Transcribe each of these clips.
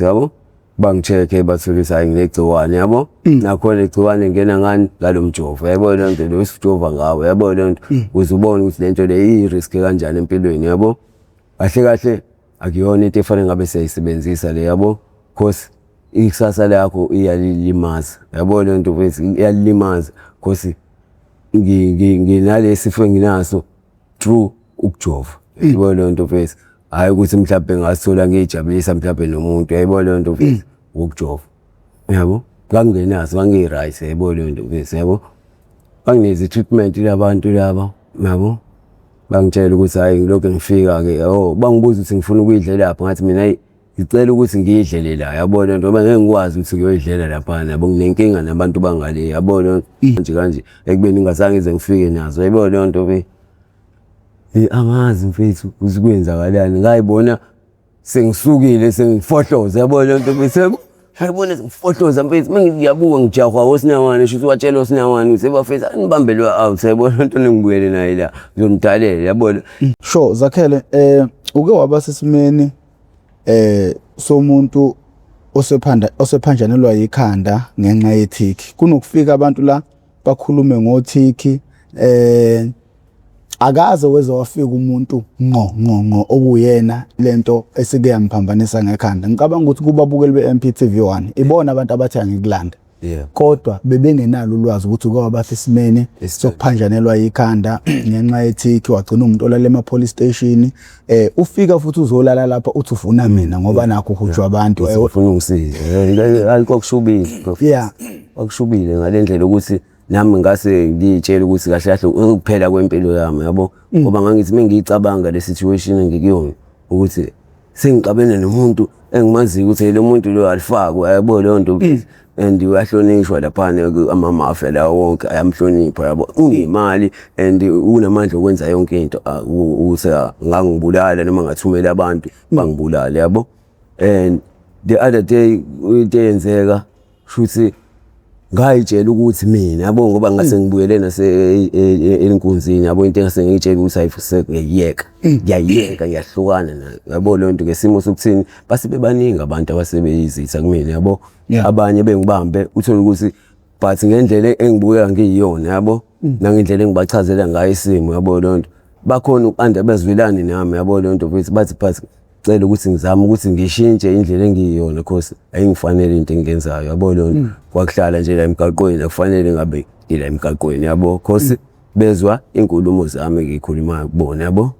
Yabo bangicheke bathulisa nginegciwane yabo nakhona igciwane ngena ngani ngalomjovo yabo le nto lo isijova ngawo yabo le nto uzubona ukuthi lento le i-risk kanjani empilweni yabo kahle kahle akuyona into efanele ngabe siyayisebenzisa le yabo because ikusasa lakho iyalimaza yabo le nto bese iyalimaza because nginalesi sifo nginaso through ukujova yabo le nto bese hayi ukuthi mhlawumbe ngasithola ngijabulisa mhlawumbe nomuntu yabo le nto bese ukujova yabo ngangenazo ngangiright yabo le nto bese yabo banginezi treatment labantu laba yabo bangitshela ukuthi hayi ngilokho ngifika ke bangibuza ukuthi ngifuna ukuyidlela lapha ngathi mina ngicela ukuthi ngiyidlele la yabo le nto ngoba ngeke ngikwazi ukuthi ngiyoyidlela lapha yabo nginenkinga nabantu bangale yabo le nto kanje ekubeni ngazange ngize ngifike nazo yabo le nto be angazi mfethu uzikwenzakalani ngayibona sengisukile sengifohloza yabo le nto bese hayibona sengifohloza mfethu mengiyabuka ngijahwa osinawane shuthi watshela osinawane ukuthi bafethu anibambelwa out yabo le nto ningibuyele naye la ngizomdalela yabo sure Zakhele uke waba sesimeni somuntu osephanjanelwa yikhanda ngenxa yethiki kunokufika abantu la bakhulume ngothiki akaze weze wafika umuntu ngo okuyena lento esike yamphambanisa ngekhanda ngicabanga ukuthi kubabukeli beMPTV1 ibona abantu abathi angikulanda kodwa bebengenalo ulwazi ukuthi kwaba sesimene sokuphanjanelwa yikhanda ngenxa yethiki wagcina umuntu olala ema-police station ufika futhi uzolala lapha uthi ufuna mina ngoba nakho uhujwa abantu ufuna ungisize ayikokushubile akushubile ngalendlela ukuthi nami ngase ngitshela ukuthi kahle kahle ukuphela kwempilo yami yabo ngoba ngangithi mengicabanga le situation engikuyona ukuthi sengixabene nomuntu engimaziyo ukuthi lo muntu lo alifakwa yabo le nto and uyahlonishwa lapha amamafia la wonke ayamhlonipha yabo ungemali and unamandla okwenza yonke into use ngangibulala noma ngathumela abantu bangibulala yabo and the other day into eyenzeka shuthi ngayitshela ukuthi mina yabo ngoba ngase ngibuyele enkunzini yabo into engase ngitshela ukuthi ayifuseke ngiyayeka ngiyahlukana nayo yabo le nto ngesimo sokuthini base bebaningi abantu abasebeyizitha kumina yabo abanye bengibambe uthola ukuthi but ngendlela engibukeka ngiyiyona yabo nangendlela engibachazela ngayo isimo yabo le nto bakhona ukanda bezwelane nami yabo le nto bathi cela ukuthi ngizame ukuthi ngishintshe indlela engiyiyona because ayingifanele into engiyenzayo yabo le nto kwakuhlala nje la emgaqweni akufanele ngabe ila emgaqweni yabo because bezwa inkulumo zami ngikhuluma kubona yabo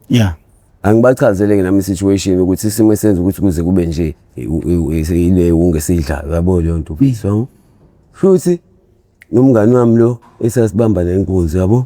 angibachazele nami situation ukuthi isimo esenza ukuthi kuze kube nje ile ungesidlayo yabo le nto so futhi nomngani wami lo esasibamba nenkunzi yabo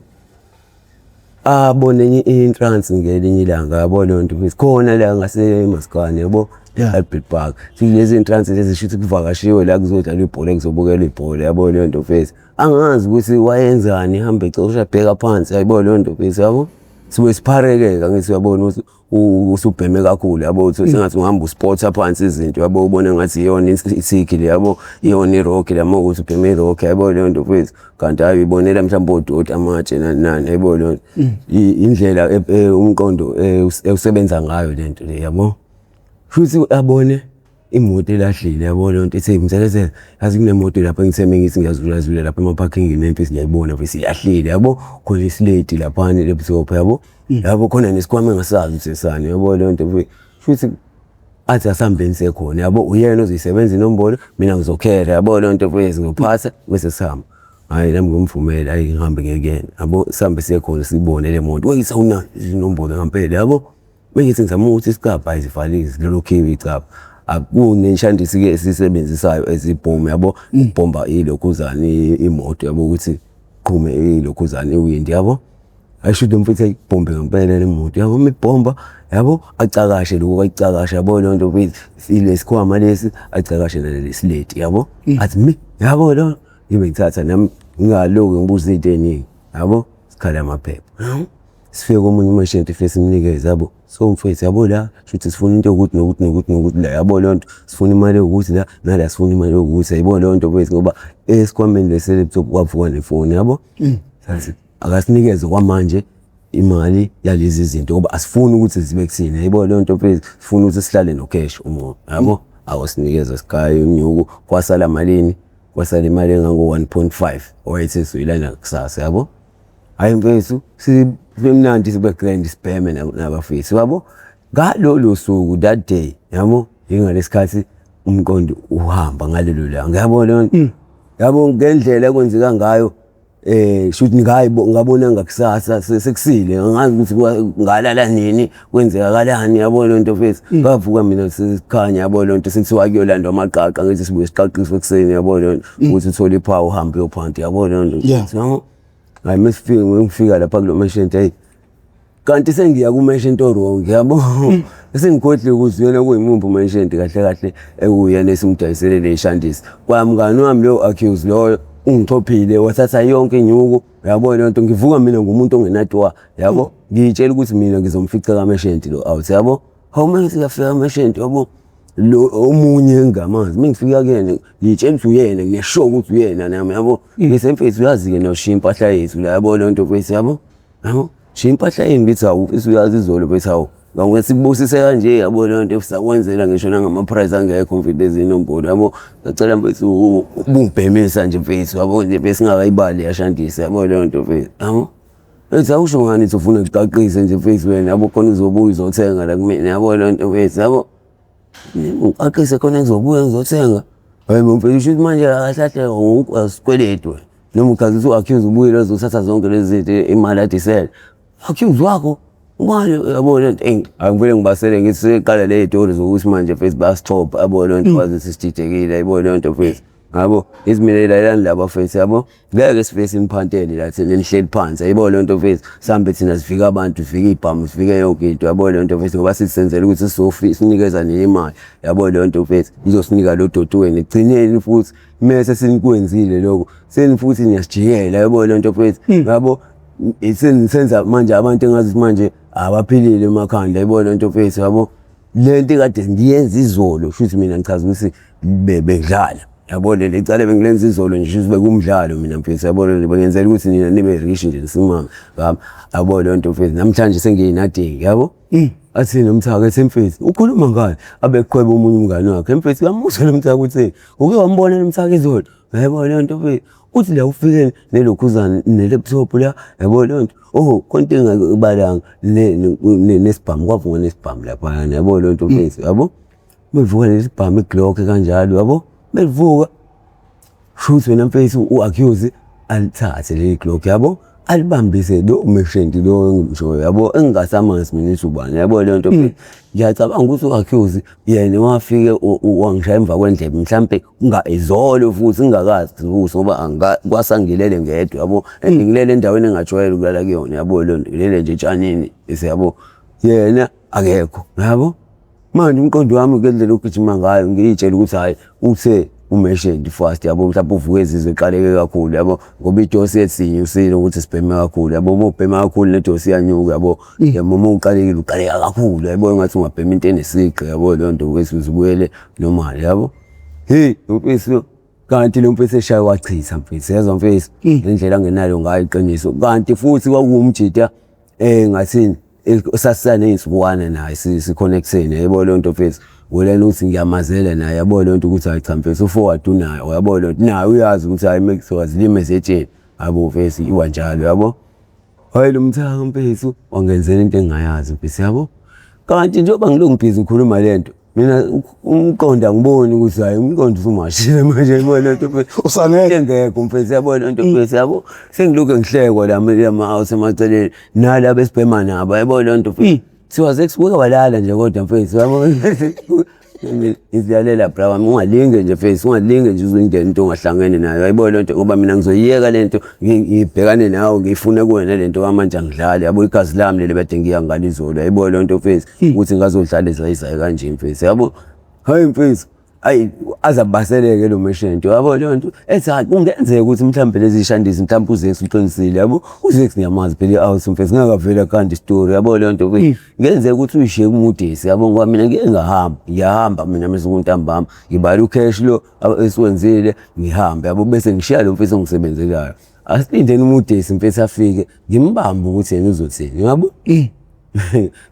abone i-entrance ngelinye ilanga yabo le nto khona la ngaseMaskane yabo Albert Park lezi entrance lezi shuthi kuvakashiwe la kuzodlala ibhola kuzobukela ibhola yabo le nto face angazi ukuthi wayenzani ihambe ecosha bheka phansi yabo le nto face yabo sibe sipharekeka ngithi uyabona ukuthi usubheme kakhulu yabo uthi sengathi ungihamba usport phansi izinto yabo ubone ngathi iyona isiki le yabo iyona irock la ukuthi ubheme irock yabo le nto face kanti hayi ibonela mhlawumbe odoti amatshe nani yabo le indlela umqondo usebenza ngayo le nto le yabo futhi abone imoto elahlile yabo le nto ethi ngithelezela yazi kunemoto lapha ngitheme ngithi ngiyazula lapha ema-parking nempisi ngiyayibona bese iyahlile yabo khona islate lapha laptop yabo yabo khona nesikwame engasazi ukuthi sesani yabo le nto futhi athi asihambeni sekhona yabo uyena ozoyisebenza inombolo mina ngizokhera yabo le nto bese ngophatha bese sihamba hayi nami ngomvumela hayi ngihambe ngekena yabo sihambe siyekhona sibone le moto wayisawuna inombolo ngempela yabo bengithi ngizama ukuthi isicabha ayizivalisi lelo khiwi icabha akuneshandisi ke esisebenzisayo ezibhomu yabo ibhomba ilokhuzana imoto yabo ukuthi qhume ilokhuzana iwindi yabo ayishuthi mfethu ayibhombe ngempela le moto yabo imibhomba yabo acakashe lokho ayicakasha yabo le nto ile sikhwama lesi acakashe nalesislate yabo athi mi yabo lo ibe ngithatha nami ngingaloku ngibuza into eningi yabo sikhala amaphepha sifike komunye umashenti face imnikeza yabo so mfethu yabo la shuthi sifuna into ukuthi la yabo le nto sifuna imali ukuthi la nala sifuna imali ukuthi ayibona le nto mfethu ngoba esikwameni leselaptop kwavuka nefoni yabo sathi akasinikeze kwamanje imali yalezi zinto ngoba asifuni ukuthi zibe kuthina yabo le nto mfethu sifuna ukuthi sihlale no cash umuntu yabo awusinikeza sigayo unyuku kwasala malini kwasala imali engango 1.5 owayethi suyilana kusasa yabo. Hayi mfethu sibemnandi sibe grand sibheme nabafethu yabo. Ngalolo suku that day yabo ingalesikhathi umqondo uhamba ngalelo langa yabona yabo ngendlela kwenzeka ngayo shoot ngabona ngakusasa sekusile ngazi ukuthi ngalala nini kwenzeka kalani yabona into mfethu ngavuka mina sesikhanya yabona into sekuthiwa kuyolandwa amaqaqa ngithi sibuye siqaqiswe ekseni yabona ukuthi uthola iphawu uhambe uyophanti yabona into hayi ngifika lapha kulo mashent hey kanti sengiya ku mashent wrong yabo sengikhohle ukuthi yena kuyimumbu mashent kahle kahle ekuyena esimdayisele leshandisi kwamngani wami lo accuse lo ungithophile wathatha yonke inyuku yabona into ngivuka mina ngumuntu ongenatwa yabo ngitshela ukuthi mina ngizomfica kaMashent lo out yabo awumanzi siyafika kaMashent yabo lo omunye engamazi mengifika kuyena ngitshela ukuthi uyena ngisho ukuthi uyena nami yabo ngisemfethu uyazi ke noshiya impahla yethu la yabo lonto mfethu yabo shiya impahla yini ngithi awu uyazi izolo mfethu awu ngakho sikubusise kanje yabo lonto sisakwenzela ngisho nangama price angekho mfethu ezinombolo yabo ngicela mfethu ubungibhemisa nje mfethu yabo nje bese ngakayibali yashandisa yabo lonto mfethu yabo ethi awusho ngani ufuna ukuqaqise nje mfethu wena yabo khona uzobuya uzothenga la kumina yabo lonto mfethu yabo uqaqise khona ngizobuya ngizothenga hayi mfethu usho manje akahlahle ngosikweletu noma ukazi u-accuse ubuye uzothatha zonke lezi zinto imali adisela accuse wakho ubani yabo lento angivele ngibasele ngithi seqala le zitori zokuthi manje mfethu basitop yabo lonto wazi sisithekile yabo lonto mfethu yabo izimilelalani laba mfethu yabo ngeke sifese imphantele la thina nihleli phansi yabo lonto mfethu sambe thina sifika abantu sifika ibhamu sifike yonke into yabo lonto mfethu ngoba sisenzele ukuthi sinikeza nemali yabo lonto mfethu izosinika lo dotweni egcineni futhi mase sinikwenzile lokho seni futhi niyasijikela yabo lonto mfethu yabo senza manje abantu engazi manje abaphilile emakhanda yabo lonto mfethu yabo lento kade ngiyenza izolo futhi mina ngichaza ukuthi bedlala yabo le cala bengilenza izolo nje ukuthi bekumdlalo mina mfethu yabo bengenzela ukuthi nina nibe rich nje simama yabo lonto mfethu namhlanje sengiyinadingi yabo athi nomthaka ethi mfethu ukhuluma ngani abeqhweba umunye umngane wakhe mfethu yamusa lo mthaka uthi uke wambona lo mthaka izolo yabo lonto mfethu uthi la ufike nelokhuzana nelaptop la yabo lonto kontinga ibalanga nesibhamu kwavuka nesibhamu lapha yabo lonto mfethu yabo bevuka nesibhamu iglock kanjalo yabo bevuka futhi wena mfethu u-accuse alithathe le glock yabo alibambise lo Mashent lo ngisho yabo engasamazi mina isubani yabo lonto mfethu ngiyacabanga ukuthi u-accuse yena wafike wangishaya emva kwendlebe mhlambe izolo futhi ngingakazi ukuthi ngoba kwasangilele ngedwa yabo ngilele endaweni engajwayele ukulala kuyona yabo lonto ngilele nje etshanini yabo yena akekho yabo manje umqondo wami ngendlela ogijima ngayo ngiyitshela ukuthi hayi uthe uMashent fast yabo mhlawumbe uvuke ezizwe eqaleke kakhulu yabo ngoba idosi ethinye usile ukuthi sibheme kakhulu yabo ubhema kakhulu nedosi yanyuka yabo yamama uqalekile uqaleka kakhulu yabo ngathi ungabhema into enesiqe yabo lonto kwesi uzibuyele normal yabo hey mfethu kanti lo mfethu eshaya wachitha mfethu yezwa mfethu indlela angenalo ngayo iqiniso kanti futhi kwakuwumjida ngathini sasane isibukwana naye siconnectene yabo lonto mfethu wena uthi ngiyamazela naye yabo lonto ukuthi hayi cha mfethu u-forward unayo yabo lonto naye uyazi ukuthi hayi mekuzozile message yabo mfethu iwanjalo yabo hayi lo mthaka mfethu wangenzela into engayazi mfethu yabo kanti njengoba ngilongibhizi ngikhuluma lento mina umqondo angiboni ukuthi hayi umqondo usumashile manje yabo lonto mfethu usangeke ngeke mfethu yabo lonto mfethu yabo sengiloku ngihlekwa lama house emaceleni nalabo esibhema nabo yabo lonto mfethu siwa sekubuka walala nje kodwa mfethu yabo iziyalela bra wami ungalinge nje mfethu ungalinge nje uzingena into ongahlangene nayo yabo lonto ngoba mina ngizoyiyeka lento ngibhekane nawe ngifuna kuwena lento kamanje angidlali yabo igazi lami lele bade ngiya ngalizolo yabo lonto mfethu ukuthi ngazodlala izayizayi kanje mfethu yabo hayi mfethu ayi azabaseleke lo Mashent yabo lonto ethi hayi kungenzeka ukuthi mhlambe lezi shandisi mhlambe uzethi uqinisile yabo uzethi ngiyamazi phela out mfethu ngakavela kanti story yabo lonto ngenzeka ukuthi uyishiye kumudisi yabo ngoba mina ngiyahamba mina mesukuntambama ngibala ucash lo esiwenzile ngihamba yabo bese ngishiya lo mfethu ongisebenzelayo asilindeni umudisi mfethu afike ngimbamba ukuthi yena uzothini yabo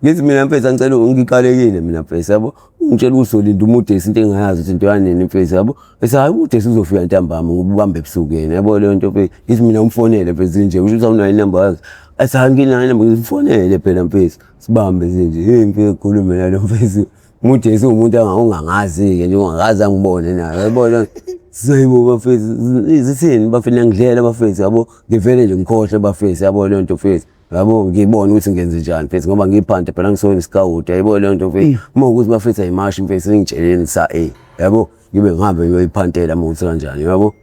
ngithi mina mfethu angicela ngiqalekile mina mfethu yabo ungitshela uzolinda umudesi into engayazi ukuthi into yanini mfethu yabo bese hayi umudesi uzofika ntambama ngoba ubambe ebusuku yena yabo leyo nto mfethu ngithi mina umfonele mfethu nje usho ukuthi awunayo inamba yakhe asangina inamba ngimfonele phela mfethu sibambe nje hey mfethu khuluma nalo mfethu umudesi umuntu ongangazi ke nje ongakazi angibone naye yabo leyo sayibo bafethu izithini bafina ngidlela bafethu yabo ngivele nje ngikhohle bafethu yabo leyo nto mfethu yabo ngibona ukuthi ngenze njani mfethu ngoba ngiphanda phela ngisona isikawuti yabo leyo nto mfethu uma ukuthi bafethu ayimashi mfethu ngitsheleni sa yabo ngibe ngihambe ngiyoyiphantela uma ukuthi kanjani yabo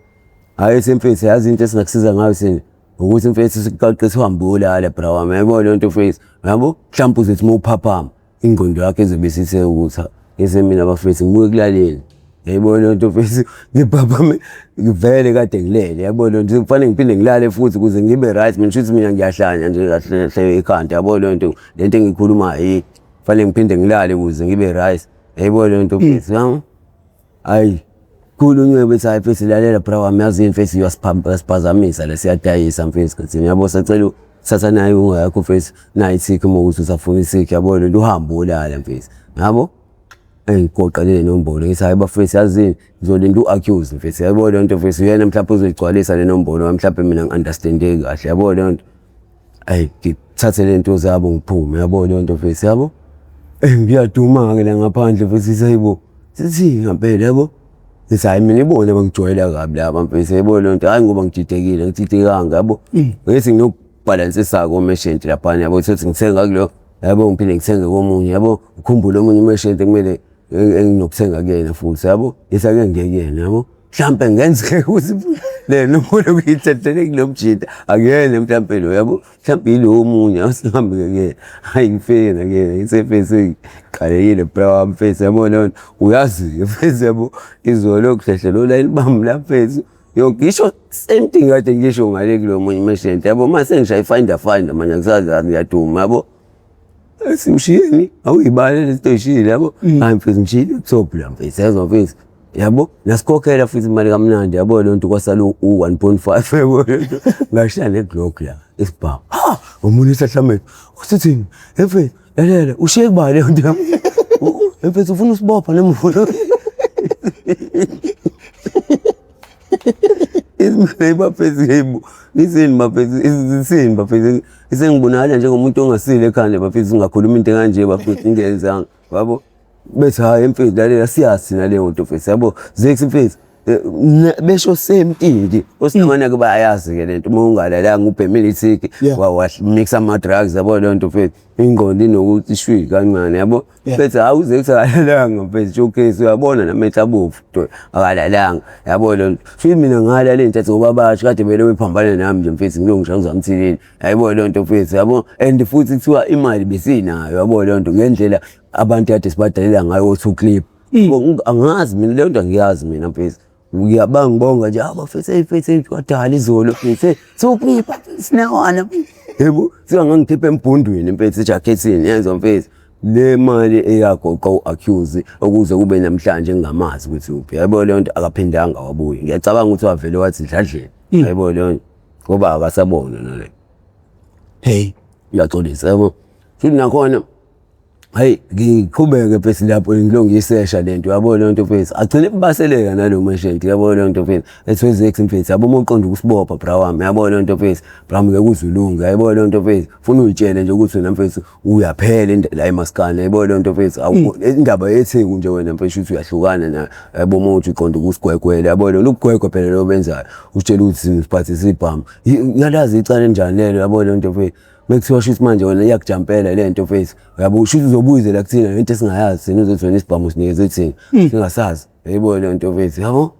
hayi semfethu yazi into esingakusiza ngayo sini ukuthi mfethu siqaqise uhambe ulala bra wami yabo leyo nto mfethu yabo mhlawumbe uzothi mawuphaphama ingqondo yakhe ezobe sithe ukuthi ese mina bafethu ngibuye kulaleni yabo leyo nto mfethu ngiphaphame ngivele kade ngilele yabo leyo nto kufanele ngiphinde ngilale futhi ukuze ngibe right mina shothi mina ngiyahlanya nje kahle hle ekhanda yabo leyo nto lento engikhuluma kufanele ngiphinde ngilale ukuze ngibe right yabo leyo nto mfethu hayi khulunywe bethi hayi mfethu lalela bra wami yazi mfethu uyasiphazamisa lesiyadayisa mfethu kathini yabo sacela thatha naye ungayakho mfethu nayi thikhi uma ukuthi usafuna isikhi yabo lento uhambe ulala mfethu yabo ngigoqelele nombolo ngithi hayi bafethu yazini ngizolinda u-accuse mfethu yabo leyo nto mfethu uyena mhlawumbe uzoyigcwalisa le nombolo mhlawumbe mina ngi-understand-eki kahle yabo leyo nto ngithathe le nto zabo ngiphume yabo leyo nto mfethu yabo ngiyaduma-ke la ngaphandle mfethu sayibo sithi ngampela yabo ngithi hayi mina ibona bangijwayela kabi laba mfethu yabo leyo nto hayi ngoba ngididekile ngididekanga yabo ngithi nginokubhalansisa komeshenti laphana yabo ukuthi ngithenga kulo yabo ngiphinde ngithenge komunye yabo ukhumbule omunye umeshenti kumele enginokuthenga kuyena futhi yabo yesake ngekuyena yabo mhlambe ngenzeke ukuthi le nombolo kuyithathele kulomjita akuyena mhlambe lo yabo mhlambe yilo omunye asihambe kuyena hayi ngifike kuyena isefesi qalekile bra mfethu yabo lo uyazi mfethu yabo izolo kuhlehle lo line bam la mfethu ngisho same thing kade ngisho ngale kulo munye umeshenti yabo mase ngishaya find manje ngisazi ngiyaduma yabo simshiyeni awuyibale lesitoshile yabo hayi mfethu ngishile top la mfethu yazo mfethu yabo nasikhokhela futhi imali kamnandi yabo le nto kwasala u1.5 yabo ngashaya neGlock la isibhamu umuntu esahlamenza usithini mfethu lalela ushiye kubale le nto mfethu ufuna usibopha nemvulo izimele bafethu yebo isini bafethu isini bafethu isengibonakala njengomuntu ongasile ekhanda bafethu ungakhuluma into kanje bafethu ingenzanga yabo bethi hayi mfethu lalela siyazi naleyo nto mfethu yabo zeksi mfethu besho same thing osingamane ke bayazi ke lento uma ungalalanga ubhemile ithiki wamixa ama drugs yabo leyo nto mfethu ingqondo inokuthi shwi kancane yabo mfethu awuzeksi akalalanga mfethu showcase uyabona namehla abovu akalalanga yabo leyo nto futhi mina ngala lento ethi ngoba basho kade vele wephambane nami nje mfethu ngilongisha uzamthilini yabo leyo nto mfethu yabo and futhi kuthiwa imali besinayo yabo leyo nto ngendlela abantu kade sibadalela ngayo o2 clip angazi mina leyo nto angiyazi mina mfethu ngiyabanga ngibonga nje bafethu kwadala izolo mfethu sokuphipha sinawana yebo singangikhipha embhundweni mfethu ejacketini yenza mfethu le mali eyagoqa u-accuse ukuze kube namhlanje ngingamazi ukuthi uphi yabo leyo nto akaphindanga wabuye ngiyacabanga ukuthi wavele wathi dladleni yabo leyo nto ngoba akasabona nale hey uyaxolisa yabo futhi nakhona hayi ngiqhubeke mfethu lapho ngilongisesha lento yabo leyo nto mfethu agcine baseleka nalo meshenti yabo leyo nto mfethu ethwezex mfethu yabo umoqonda ukusibopha bra wami yabo leyo nto mfethu bra ngeke kuzulunga yabo leyo nto mfethu ufuna uyitshele nje ukuthi wena mfethu uyaphela la eMaskane yabo leyo nto mfethu indaba yethengu nje wena mfethu uthi uyahlukana na yabo umuntu uqonda ukusigwegwela yabo leyo ukugwegwa phela lo benzayo utshela ukuthi siphathise ibhamu ngiyalazi icala enjani lelo yabo leyo nto mfethu mekuthiwa shuthi manje wena iyakujampela le nto mfethu yabo shuthi uzobuyizela kuthina lento esingayazi sina uzothi wena isibhamu sinikeze thina singasazi yebo le nto mfethu yabo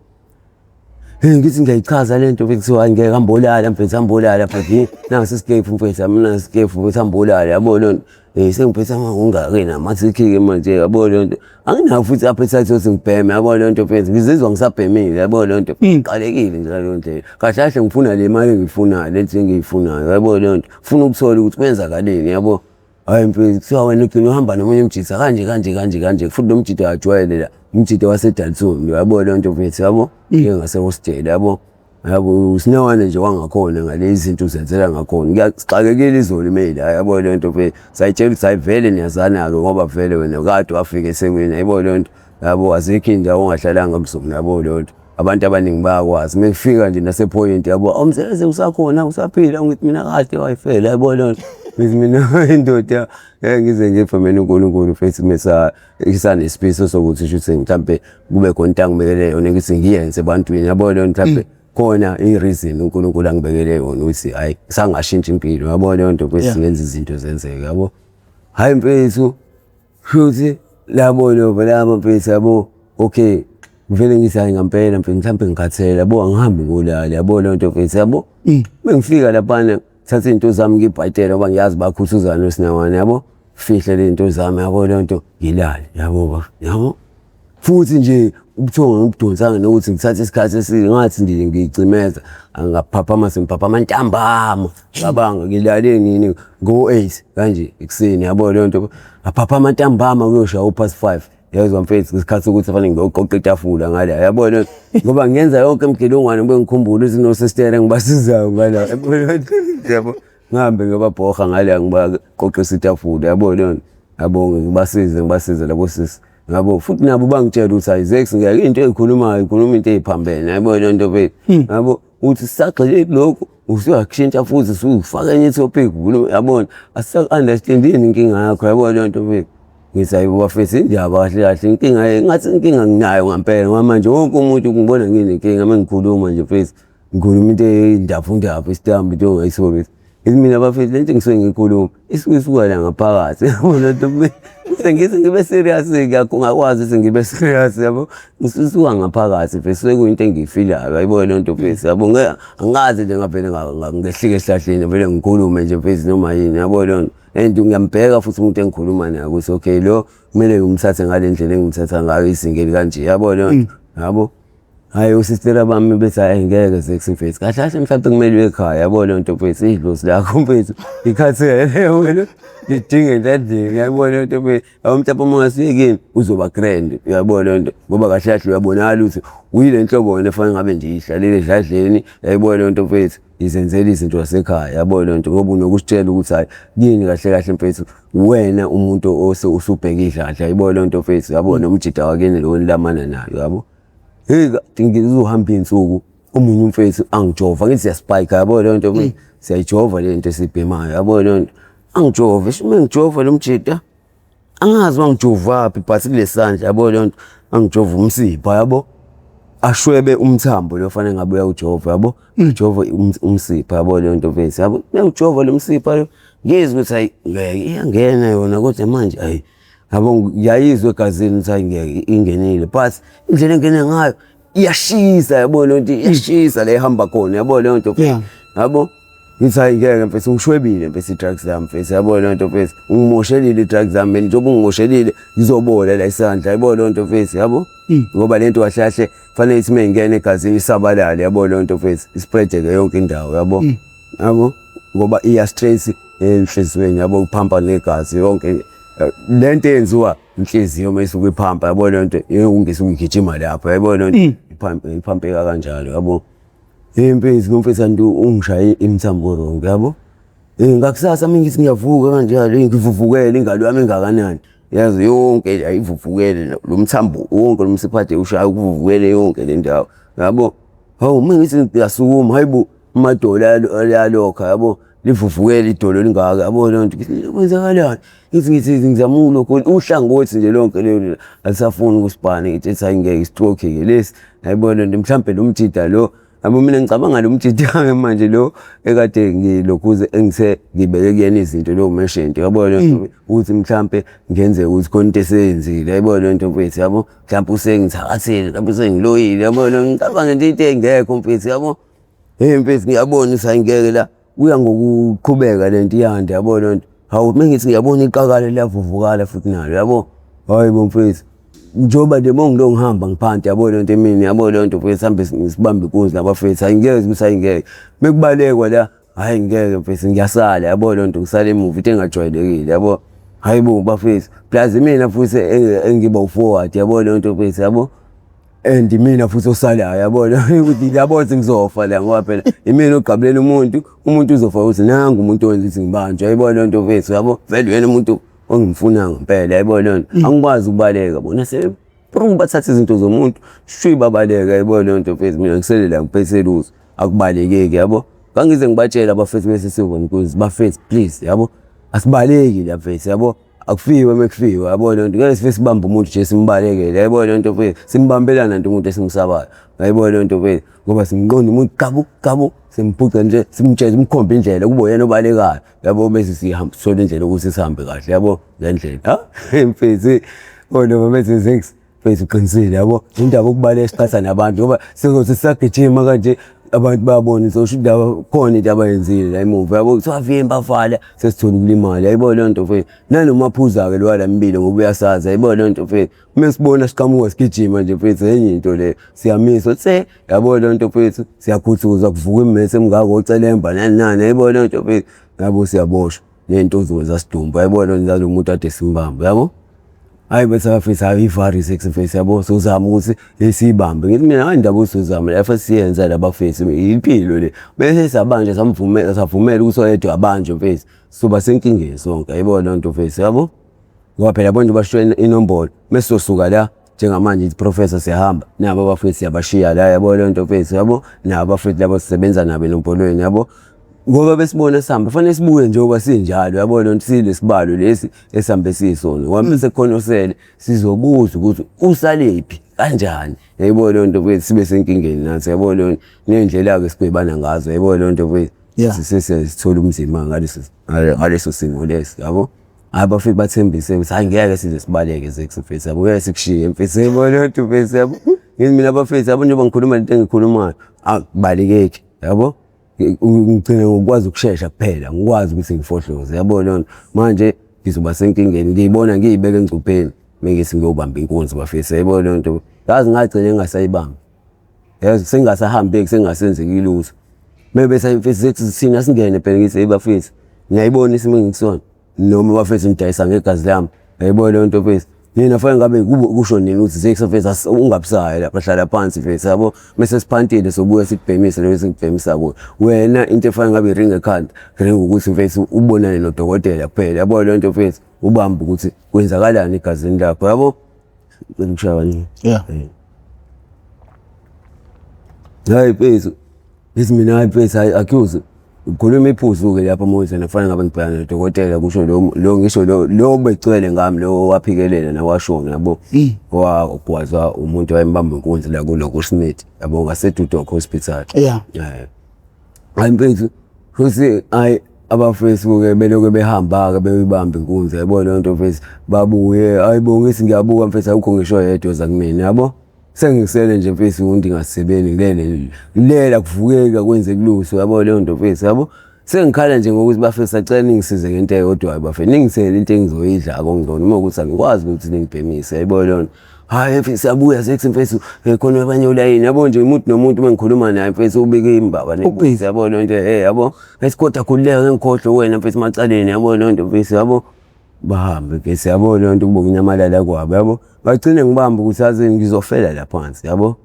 ngithi ngiyayichaza le nto mfethu hayi ngeke hambolala mfethu hambolala mfethu nasi sikefu mfethu mina sikefu mfethu hambolala yabo le nto sengiphethe ungake namathikike manje yabo le nto anginawo futhi appetite ukuthi ngibheme yabo le nto mfethu ngizizwa ngisabhemile yabo le nto qalekile nje le nto kahle kahle ngifuna le mali engiyifunayo lento engiyifunayo yabo le nto ufuna ukuthola ukuthi kwenzakaleni yabo hayi mfethu kuthiwa wena ugcina uhamba nomunye umjita kanje futhi lo mjita wajwayele la umjita waseDalton yabo le nto mfethu yabo ngingase hostel yabo yabo usinawane nje wangakhona ngalezi zinto uzenzela ngakhona ngiyasixakekile izolo email yabo le nto mfethu sayitshela ukuthi ayivele niyazana ke ngoba vele wena kade wafika eSekwini yabo le nto yabo azikho indawo ongahlalanga msuku yabo le nto abantu abaningi bayakwazi mekufika nje nasepoint yabo umsebenzi usakhona usaphila ngithi mina kade wayifela yabo le nto ngithi mina indoda ngize ngifa mina uNkulunkulu mfethu mesa isanespace sokuthi shuthi mhlambe kube khona into angibekele yona ngithi ngiyenze ebantwini yabo le nto mhlambe khona i-reason uNkulunkulu angibekele yona ukuthi hayi sangashintsha impilo yabo le nto bese ngenza izinto zenzeke yabo hayi mfethu futhi labo labo mfethu yabo okay vele ngithi hayi ngempela mfethu mhlambe ngikhathele yabo angihambi ngolala yabo le nto mfethu yabo mengifika lapha thatha into zami ngibhayitela ngoba ngiyazi bakhuthuzana noSinawane yabo fihle le zinto zami yabo le nto ngilale yabo futhi nje ubuthongo ngibudonsanga nokuthi ngithatha isikhathi esingathi nje ngicimeza angaphaphama simphaphama ntambama cabanga ngilale ngini ngo8 kanje ekuseni yabo le nto aphaphama ntambama kuyoshaya u5 yezwa mfethu isikhathi ukuthi fanele ngiyoqoqa itafula ngala yabo le ngoba ngiyenza yonke imgilongwane ngikhumbula ukuthi nosestere ngibasizayo ngala yabo ngihambe ngiyobabhoga ngala ngibaqoqisa itafula yabo le yabo ngibasize labo sisi ngabo futhi nabo bangitshela ukuthi Isaac ngeke into ezikhulumayo ikhuluma into eziphambene yabo le nto mfethu yabo uthi sagxile lokho usuyakushintsha futhi usufaka enye topic yabona asisa-understandini inkinga yakho yabo le nto mfethu ngithi hayi bafethu indaba kahle kahle inkinga ngathi inkinga nginayo ngempela ngoba manje wonke umuntu ngibona nginenkinga mengikhuluma nje mfethu ngikhuluma into eyindavundaba isitambu into ongayisolve mina bafethu lento ngisuke ngikhuluma isuka la ngaphakathi yabo le nto sengithi ngibe serious ngiyakwazi ukuthi ngibe serious yabo ngisuka ngaphakathi mfethu sekuyinto engiyifilayo yabo le nto mfethu yabo angazi nje ngavele ngehlike esihlahleni vele ngikhulume nje mfethu noma yini yabo le nto and ngiyambheka futhi umuntu engikhuluma naye ukuthi okay lo kumele ngimthathe ngale ndlela engimthatha ngayo izingeli kanje yabo le nto yabo hayi usistera bami bethi hayi ngeke Zex mfethu kahle kahle mhlawumbe kumele ekhaya yabo le nto mfethu idlozi lakho mfethu ikhathele wena idinge ndadinga yabo le nto mfethu mhlawumbe uma ungasiyekini uzoba grand yabo le nto ngoba kahle kahle uyabonala ukuthi uyile nhlobo wena efanele ngabe nje ihlalile edladleni yabo le nto mfethu izenzela izinto zasekhaya yabo le nto ngoba unokusitshela ukuthi hayi yini kahle kahle mfethu wena umuntu usubheka idladla yabo le nto mfethu yabo nomjida wakini lo nilamana nayo yabo hey ngizohamba insuku umunye umfethu angijova ngithi siyaspike yabo le nto siyayijova le nto esibhemayo yabo le nto angijova shime ngijova lo mjida angazi wangijova phi but kulesandla yabo le nto angijova umsipha yabo ashwebe umthambo lo fanele ngabe uyawujova yabo ujova umsipha yabo le nto mfethu yabo ngijova lo msipha lo ngizwe ukuthi hayi ngeke iyangena yona kodwa manje hayi yabo ngiyayizwe egazini ukuthi hayi ngeke ingenile but indlela engene ngayo iyashisa yabo le nto iyashisa la ehamba khona yabo le nto yabo ngithi hayi ngeke mfethu ngishwebile mfethu i-drugs zami mfethu yabo le nto mfethu ngimoshelile i-drugs zami njengoba ngimoshelile ngizobola la isandla yabo le nto mfethu yabo ngoba lento kahle kahle fanele ithi mengene egazini isabalale yabo le nto mfethu ispread-ke yonke indawo yabo yabo ngoba iya straight enhlizweni yabo uphampa negazi yonke lento yenziwa inhliziyo mayisuka iphampa yabo le nto ungisuka igijima lapha yabo le nto iphampeka kanjalo yabo impezi kumfethu nto ungishaye imthambo ronke yabo ngakusasa mina ngithi ngiyavuka kanjalo ngivuvukele ingalo yami engakanani yazi yonke ayivuvukele lo mthambo wonke lo msiphathe ushaya ukuvuvukele yonke le ndawo yabo hawu mina ngithi ngiyasukuma hayibo amadola yalokho yabo livuvukele idolo lingaka yabo le nto kwenzakalani ngithi ngizama ulokho uhlangothi nje lonke lelo alisafuni ukusibhana ngithi hayi ngeke stroke ke lesi yabo le nto mhlambe lo mjida lo yabo mina ngicabanga lo mjida manje lo ekade ngilokhuze engise ngibeke kuyena izinto lo mentioned yabo le nto ukuthi mhlambe ngenze ukuthi khona into esenzile yabo le nto mfethu yabo mhlambe usengithakathele mhlambe usengiloyile yabo le ngicabanga into engekho mfethu yabo mfethu ngiyabona ukuthi hayi ngeke la uya ngokuqhubeka lento iyanda yabo le nto hawu mengithi ngiyabona iqakala liyavuvukala futhi nalo yabo hayi bomfethu njoba demo ngilo ngihamba ngiphanti yabo le nto emini yabo le nto mfethu hambe sibambe inkunzi labafethu hayi ngeke ukuthi hayi ngeke mekubalekwa la hayi ngeke mfethu ngiyasala yabo le nto ngisala emuva into engajwayelekile yabo hayi bo bafethu plus mina futhi engiba forward yabo le nto mfethu yabo and mina futhi osalayo yabona ukuthi yabona ngizofa la ngoba phela imina ogabulela umuntu uzofa uthi nanga umuntu owenza ukuthi ngibanjwe yayibona lento mfethu yabo vele wena umuntu ongimfuna ngempela yayibona lento angikwazi ukubaleka bona bathatha izinto zomuntu shwi babaleka yayibona lento mfethu mina ngisele la ngiphethe luzo akubalekeki yabo kangize ngibatshela abafethu bese Silvertonguzi bafethu please yabo asibaleki la mfethu yabo akufiwe mekufiwe yabona lento ngeke sifike sibambe umuntu nje simbalekele yayibona lento mfethu simbambelana nanto umuntu esimsabayo yayibona lento mfethu ngoba simqonda umuntu kabu simphuca nje simtshela simkhombe indlela kubo yena obalekayo yabo bese sihamba sithola indlela ukuthi sihambe kahle yabo ngendlela mfethu bona bese sex mfethu uqinisile yabo indaba okubaleka siqhatha nabantu ngoba sekothi sagijima kanje abantu bayabona sosho indaba khona into abayenzile la emuva yabo sawavimba vala sesithola ukulimala yayibona lento mfethu nanoma phuza ke lwala mbilo ngoba uyasaza yayibona lento mfethu mesibona siqhamuka sigijima nje mfethu enye into le siyamiswa tse yabona lento mfethu siyakhuthuza kuvuka immese emngaka ocelemba nani yayibona lento mfethu yabo siyaboshwa lento zowenza sidumba yayibona njalo umuntu ade simbamba yabo hayi bese abafisa ayivari sex face yabo sozama ukuthi esibambe ngithi mina hayi indaba usozama la futhi siyenza labafethu impilo le bese sabanje savumela ukuthi oyedwa abanje mfethu soba senkingeni sonke ayibona lento mfethu yabo ngoba phela bonke bashona inombolo mesosuka la njengamanje iprofessor siyahamba nabo abafethu siyabashiya la yabona lento mfethu yabo nabo abafethu labo sisebenza nabo enombolweni yabo ngoba besibona sihamba fanele sibuye njengoba sinjalo yabona ukuthi silesibalo lesi esihambe sisona wami sekhonosele sizobuza ukuthi usalephi kanjani yayibona lento mfethu sibe senkingeni nathi yabona nendlela ke sigwebana ngazo yayibona lento mfethu sisithola umzima ngaleso simo lesi yabo abafethu bathembise ukuthi hayi ngeke size sibaleke sex mfethu yabo ngeke sikushiye mfethu yayibona lento mfethu yabo mina abafethu yabo njengoba ngikhuluma lento engikhulumayo akubalekeki yabo ngicina ngokwazi ukusheshsha kuphela ngikwazi ukuthi ngifohloze yabona lona manje ngizoba senkingeni ngiyibona ngiyibeka engcupheni mengithi ngiyobamba inkunzi bafisa yayibona lento yazi ngagcina ngingasayibamba yazi sengasahambi sengasenzeki lutho bese mfethu sina singene phela ngithi ebafethu ngiyayibona isimo ngisona noma bafethu ngidayisa ngegazi lami yayibona lento mfethu mina fanele ngabe kusho nini ukuthi sex ungabusayo lapha hlala phansi mfethu yabo mase siphantile sobuya sikubhemise lo sikubhemisa kuwe wena into efanele ngabe iringa ekhanda ngeke ukuthi mfethu ubonane nodokotela kuphela yabo lento mfethu ubamba ukuthi kwenzakalani egazini lakho yabo ngishaya nje hayi mfethu mina mfethu accuse ukhuluma iphuzu ke lapha Moses nafanele ngabe ngibhekana nodokotela kusho lo ngisho lo begcwele ngami lo waphikelela nawashona yabo wagwaza umuntu wayembamba inkunzi la kuloko Smith yabo ngaseDudok Hospital hayi mfethu futhi hayi abafethu ke beloke behamba ke beyibamba inkunzi yabo lento mfethu babuye ayibongisi ngiyabuka mfethu akukho ngisho yedwa za kumina yabo sengisele nje mfethu umuntu ingasebenzi kulela kuvukeka kwenze kuluso yabo leyo nto mfethu yabo sengikhala nje ngokuthi bafethu sacela ningisize ngento eyodwa bafethu ningisele into engizoyidla akongcono uma ukuthi angikwazi ukuthi ningibhemise yabo leyo hayi mfethu siyabuya sex mfethu khona abanye ulayini yabo nje umuntu nomuntu mengikhuluma naye mfethu ubike imbaba nemfethu yabo leyo nto yabo esikhoda khuleka ngikhohlwe wena mfethu macaleni yabo leyo nto mfethu yabo bahambe ke siyabona into kuboka inyamalala kwabo yabo bagcine ngibamba ukuthi aze ngizofela la phansi yabo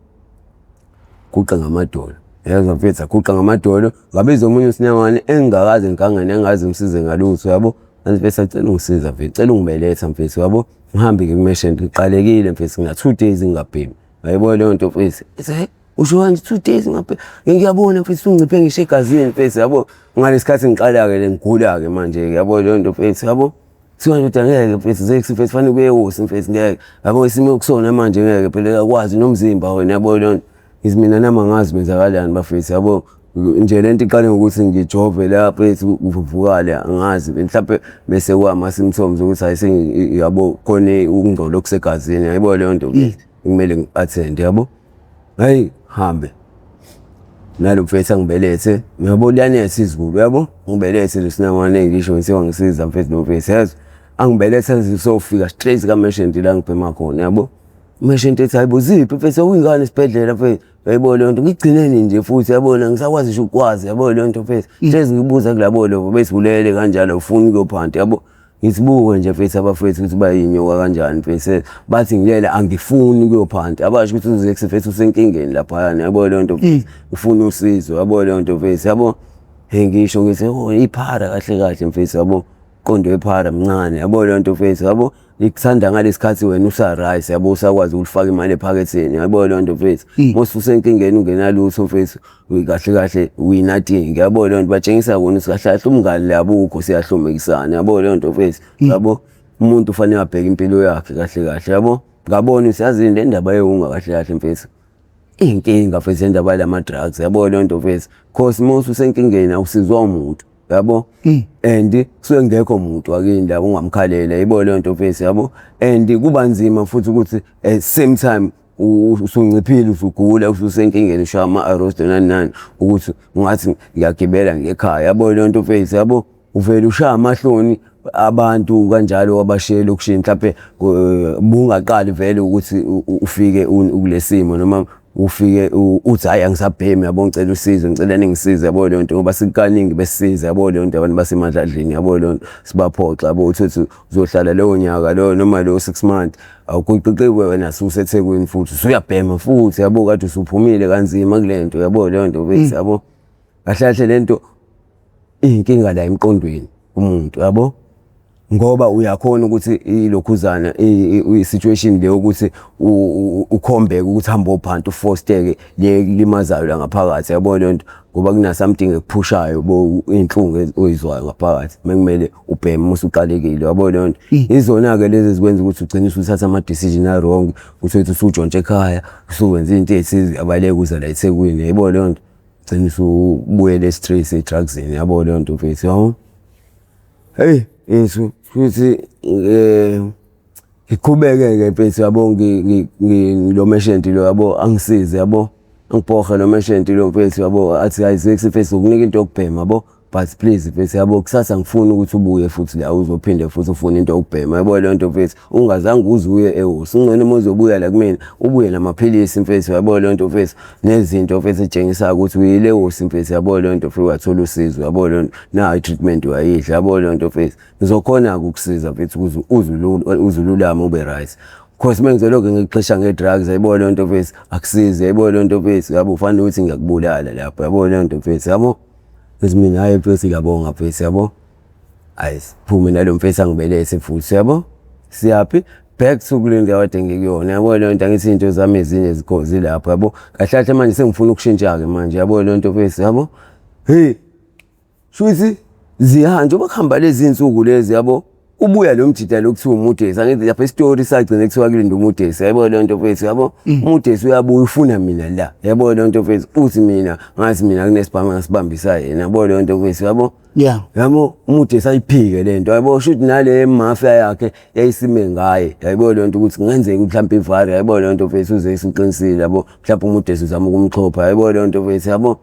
kuqa ngamadolo yazi mfethu kuqa ngamadolo ngabiza omunye usinyamane engakazi ngikangane engazi ngisize ngalutho yabo mfethu acela ungisiza mfethu cela ungibeletha mfethu yabo ngihambe ke kumesheni ngiqalekile mfethu ngina 2 days ngingabhemi ayibona leyo nto mfethu usho kanje 2 days ngabhemi ngiyabona mfethu ungiphe ngisho egazini mfethu yabo ngalesikhathi ngiqala ke ngigula ke manje yabo leyo nto mfethu yabo siwanje ngeke mfethu sex mfethu fanele kube wosi mfethu ngeke yabo isimo kusona manje ngeke phela akwazi nomzimba wena yabo lona izimina nama ngazi benzakalani bafethu yabo nje lento iqale ngokuthi ngijove la mfethu uvuvukale angazi mhlawumbe bese kwama symptoms ukuthi ayise yabo khona ukungcola okusegazini yabo leyo nto kumele ngi-attend yabo hayi hambe nalo mfethu angibelethe yabo liyanetha izulu yabo ngibelethe lesinamane ngisho ngisiwa ngisiza mfethu lo mfethu yazi angibelethe sofika straight kaMerchant la ngibhema khona yabo Merchant ethi hayibo ziphi mfethu uyingane esibhedlela mfethu yayibona leyo nto ngigcineni nje futhi yabona ngisakwazi nje ukwazi yabo leyo nto mfethu hlezi ngibuza kulabo lo besibulele kanjalo ufuna ukuyophanti yabo ngisibuke nje mfethu abafethu ukuthi bayinyoka kanjani mfethu bathi ngilela angifuni kuyophanta abasho ukuthi uzex mfethu usenkingeni lapha yabo leyo nto ufuna usizo yabo leyo nto mfethu yabo ngisho ngithi oh iphara kahle kahle mfethu yabo qondo ephara mncane yabo leyo nto mfethu yabo ikusanda ngalesikhathi wena usarice yabo usakwazi ukufaka imali ephaketheni yabo leyo nto mfethu mose usenkingeni ungenalutho mfethu kahle kahle uyinathing yabo leyo nto batshengisa kona ukuthi kahle kahle umngane labukho siyahlomekisana yabo leyo nto mfethu yabo umuntu ufanele abheke impilo yakhe kahle kahle yabo ngabona siyazi le ndaba yewunga kahle kahle mfethu inkinga mfethu indaba lama drugs yabo leyo nto mfethu cause mose usenkingeni awusizwa umuntu yabo and kusuke ngekho umuntu akini la ungamkhalela yibo leyo nto mfethu yabo and kuba nzima futhi ukuthi at same time usunciphile usugula ususenkingeni ushaya ama-arrows nani ukuthi ungathi ngiyagibela ngekhaya yabo leyo nto mfethu yabo uvele ushaya amahloni abantu kanjalo abashayela ukushini mhlawumbe bungaqali vele ukuthi ufike kulesimo noma ufike uthi hayi angisabhemi yabo ngicela usizo ngicela ningisize yabo leyo nto ngoba sikaningi besisiza yabo leyo nto abantu basemadladleni yabo leyo sibaphoxa yabo uthi uzohlala leyo nyaka leyo noma leyo 6 months awukuqiqiwe wena useThekwini futhi usuyabhema futhi yabo kade usuphumile kanzima kule nto yabo leyo nto bese yabo kahle lento inkinga la emqondweni umuntu yabo ngoba uyakhona ukuthi ilokhuzana i-situation le ukuthi ukhombeke ukuthi hamba ophanta ufosteke le limazayo la ngaphakathi yabo leyo nto ngoba kuna something ekuphushayo bo inhlungu oyizwayo ngaphakathi mekumele ubheme usuqalekile yabo leyo nto izona ke lezi zikwenza ukuthi ugcine usuthatha ama decision a wrong uthi usujontshwe ekhaya usuwenza into ezithize abaleke uza la eThekwini yabo leyo nto ugcine usubuyele stress e-drugsini yabo leyo nto mfethu yabo hey yesu futhi ngiqhubeke mfethu yabo ngilo merchant lo yabo angisize yabo angibhoge lo merchant lo mfethu yabo athi ayizex mfethu ukunika into yokubhema yabo but please mfethu yabo kusasa ngifuna ukuthi ubuye futhi la uzophinde futhi ufune into yokubhema yabo leyo nto mfethu ungazange uzuye ehosi ungcene mozobuya la kumina ubuye namaphilisi mfethu yabo leyo nto mfethu nezinto mfethu etshengisa ukuthi uyile hosi mfethu yabo leyo nto mfethu wathola usizo yabo leyo na i-treatment wayidla yabo leyo nto mfethu ngizokhona ukukusiza mfethu uzululama ube right cause mengizeloke ngixesha ngedrugs yabo leyo nto mfethu akusize yabo leyo nto mfethu yabo ufanele ukuthi ngiyakubulala lapha yabo leyo nto mfethu yabo mina hayi mfethu ngiyabonga mfethu yabo ayisiphume nalo mfethu angibelethe futhi yabo siyaphi back to kule ndawo ade ngikuyona yabo leyo nto angithi into zami ezinye zikhozi lapha yabo kahle manje sengifuna ukushintsha ke manje yabo leyo nto mfethu yabo hey shuthi zihanje bakhamba lezi insuku lezi yabo ubuya lo mjida lokuthiwa umudesi angithi lapha istory sagcina kuthiwa kulinda umudesi yabo leyo nto mfethu yabo umudesi uyabuya ufuna mina la yabo leyo nto mfethu uthi mina ngathi mina kunesibhamu ngasibambisa yena yabo leyo nto mfethu yabo yabo umudesi ayiphike lento yabo shuthi nale mafia yakhe yayisime ngaye yabo leyo nto ukuthi ngenzeke mhlawumbe ivari yabo leyo nto mfethu uze isiqinisile yabo mhlawumbe umudesi uzama ukumxhopha yabo leyo nto mfethu yabo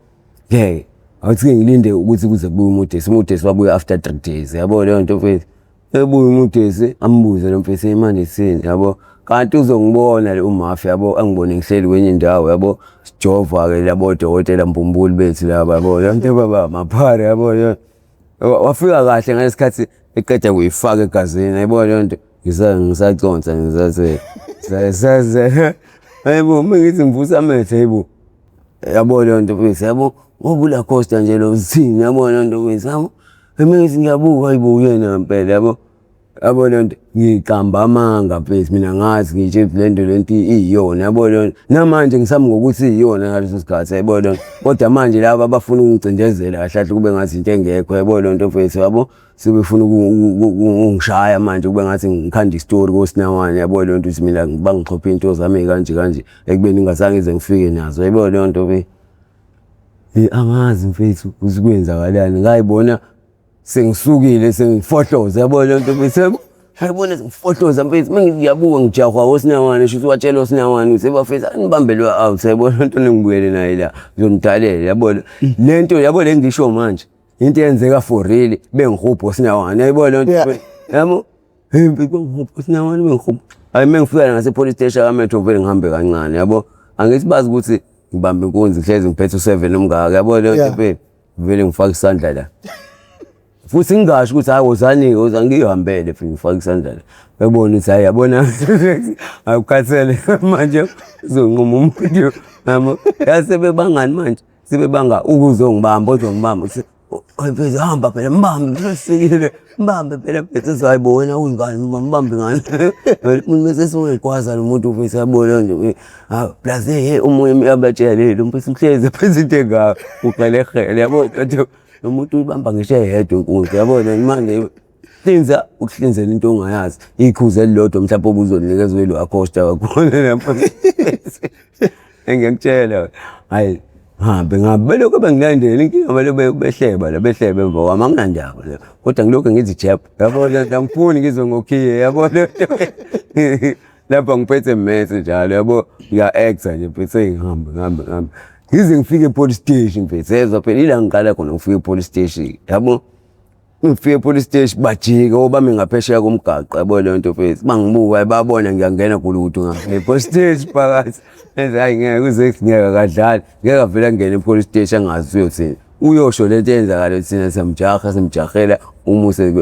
awuthi ngilinde ukuthi kuze kubuye umudesi wabuya after 3 days yabo leyo nto mfethu ebuye umudesi ambuze lo mfethu imali sini yabo kanti uzongibona le umafia yabo angibone ngihleli kwenye indawo yabo sijova ke labo dokotela Mbumbuli bethu laba yabo yonke baba maphara yabo wafika kahle ngalesikhathi eqeda kuyifaka egazini yabo yonke ngisaconsa ngizaze hayibo mengithi ngivusa amethe hayibo yabo yonke mfethu yabo ngobula Costa nje lo zini yabo yonke mfethu yabo mengithi ngiyabuka hayibo uyena ngempela yabo lento ngiqamba amanga mfethu mina ngazi ngitshe lento iyona yabo lento namanje ngisami ngokuthi iyona ngaleso sikhathi yabo lento kodwa manje laba abafuna ukungicindezela kahle kube ngathi into engekho yabo lento mfethu yabo sebefuna ungishaya manje kube ngathi ngikhanda istory koSinawane yabo lento ukuthi mina bangixhopha into zami kanje ekubeni ngazange ize ngifike nazo yabo lento mfethu angazi mfethu uzikwenzakalani ngayibona sengisukile sengifohloza yabo lento mfethu hayibona sengifohloza mfethu mengiyabuka ngijahwa woSinawane shuthi watshela uSinawane uthi bafethu anibambelwe out yabo lento ningibuyele naye la ngizonidalela yabo lento yabo le ngisho manje into yenzeka for real bengihubho uSinawane yabo lento yabo bengihubho uSinawane bengihubho hayi mengifika ngase police station kaMetro vele ngihambe kancane yabo angithi bazi ukuthi ngibambe inkunzi hlezi ngiphethe u7 umngaka yabo lento mfethu vele ngifaka isandla la futhi ngingasho ukuthi hayi wozani ngihambele futhi ngifake isandla la bebona ukuthi hayi yabona awukhathele manje uzonquma umuntu yabo yasebebangani manje sebebanga ukuzongibamba ozongibamba phela hamba phela mbambe usikile mbambe phela phela sayibona uzingane mbambe ngani umuntu bese songekwaza lo muntu ufisa yabona nje plus umoya abatshelile umfisi uhlezi phansi intenga uqale khele yabona lo muntu ubamba ngisho yedwa inkunzi yabona manje hlinza ukuhlinzela into ongayazi ikhuze elilodwa mhlawumbe obuzonikezwe lo acosta kakhulu lapho engiyakutshela hayi hambe ngabelokho bengilandela inkinga bale behleba la behlebe emva kwami anginandaba la kodwa ngilokho ngithi jab yabona ngifuni ngizwe ngokhiye yabona lapha ngiphethe message njalo yabo ngiya-exa nje bese ngihambe ngize ngifike e-police station mfethu ezwa phela ila ngiqala khona ngifike e-police station yabo ngifike e-police station bajika obami ngaphesheya komgaqo yabo leyo nto mfethu bangibuka babona ngiyangena kulutho nge-police station phakathi enze hayi ngeke kuze ngeke kadlali ngeke avela ngene e-police station angazi uyothina uyosho lento eyenzakala thina simjahela umuse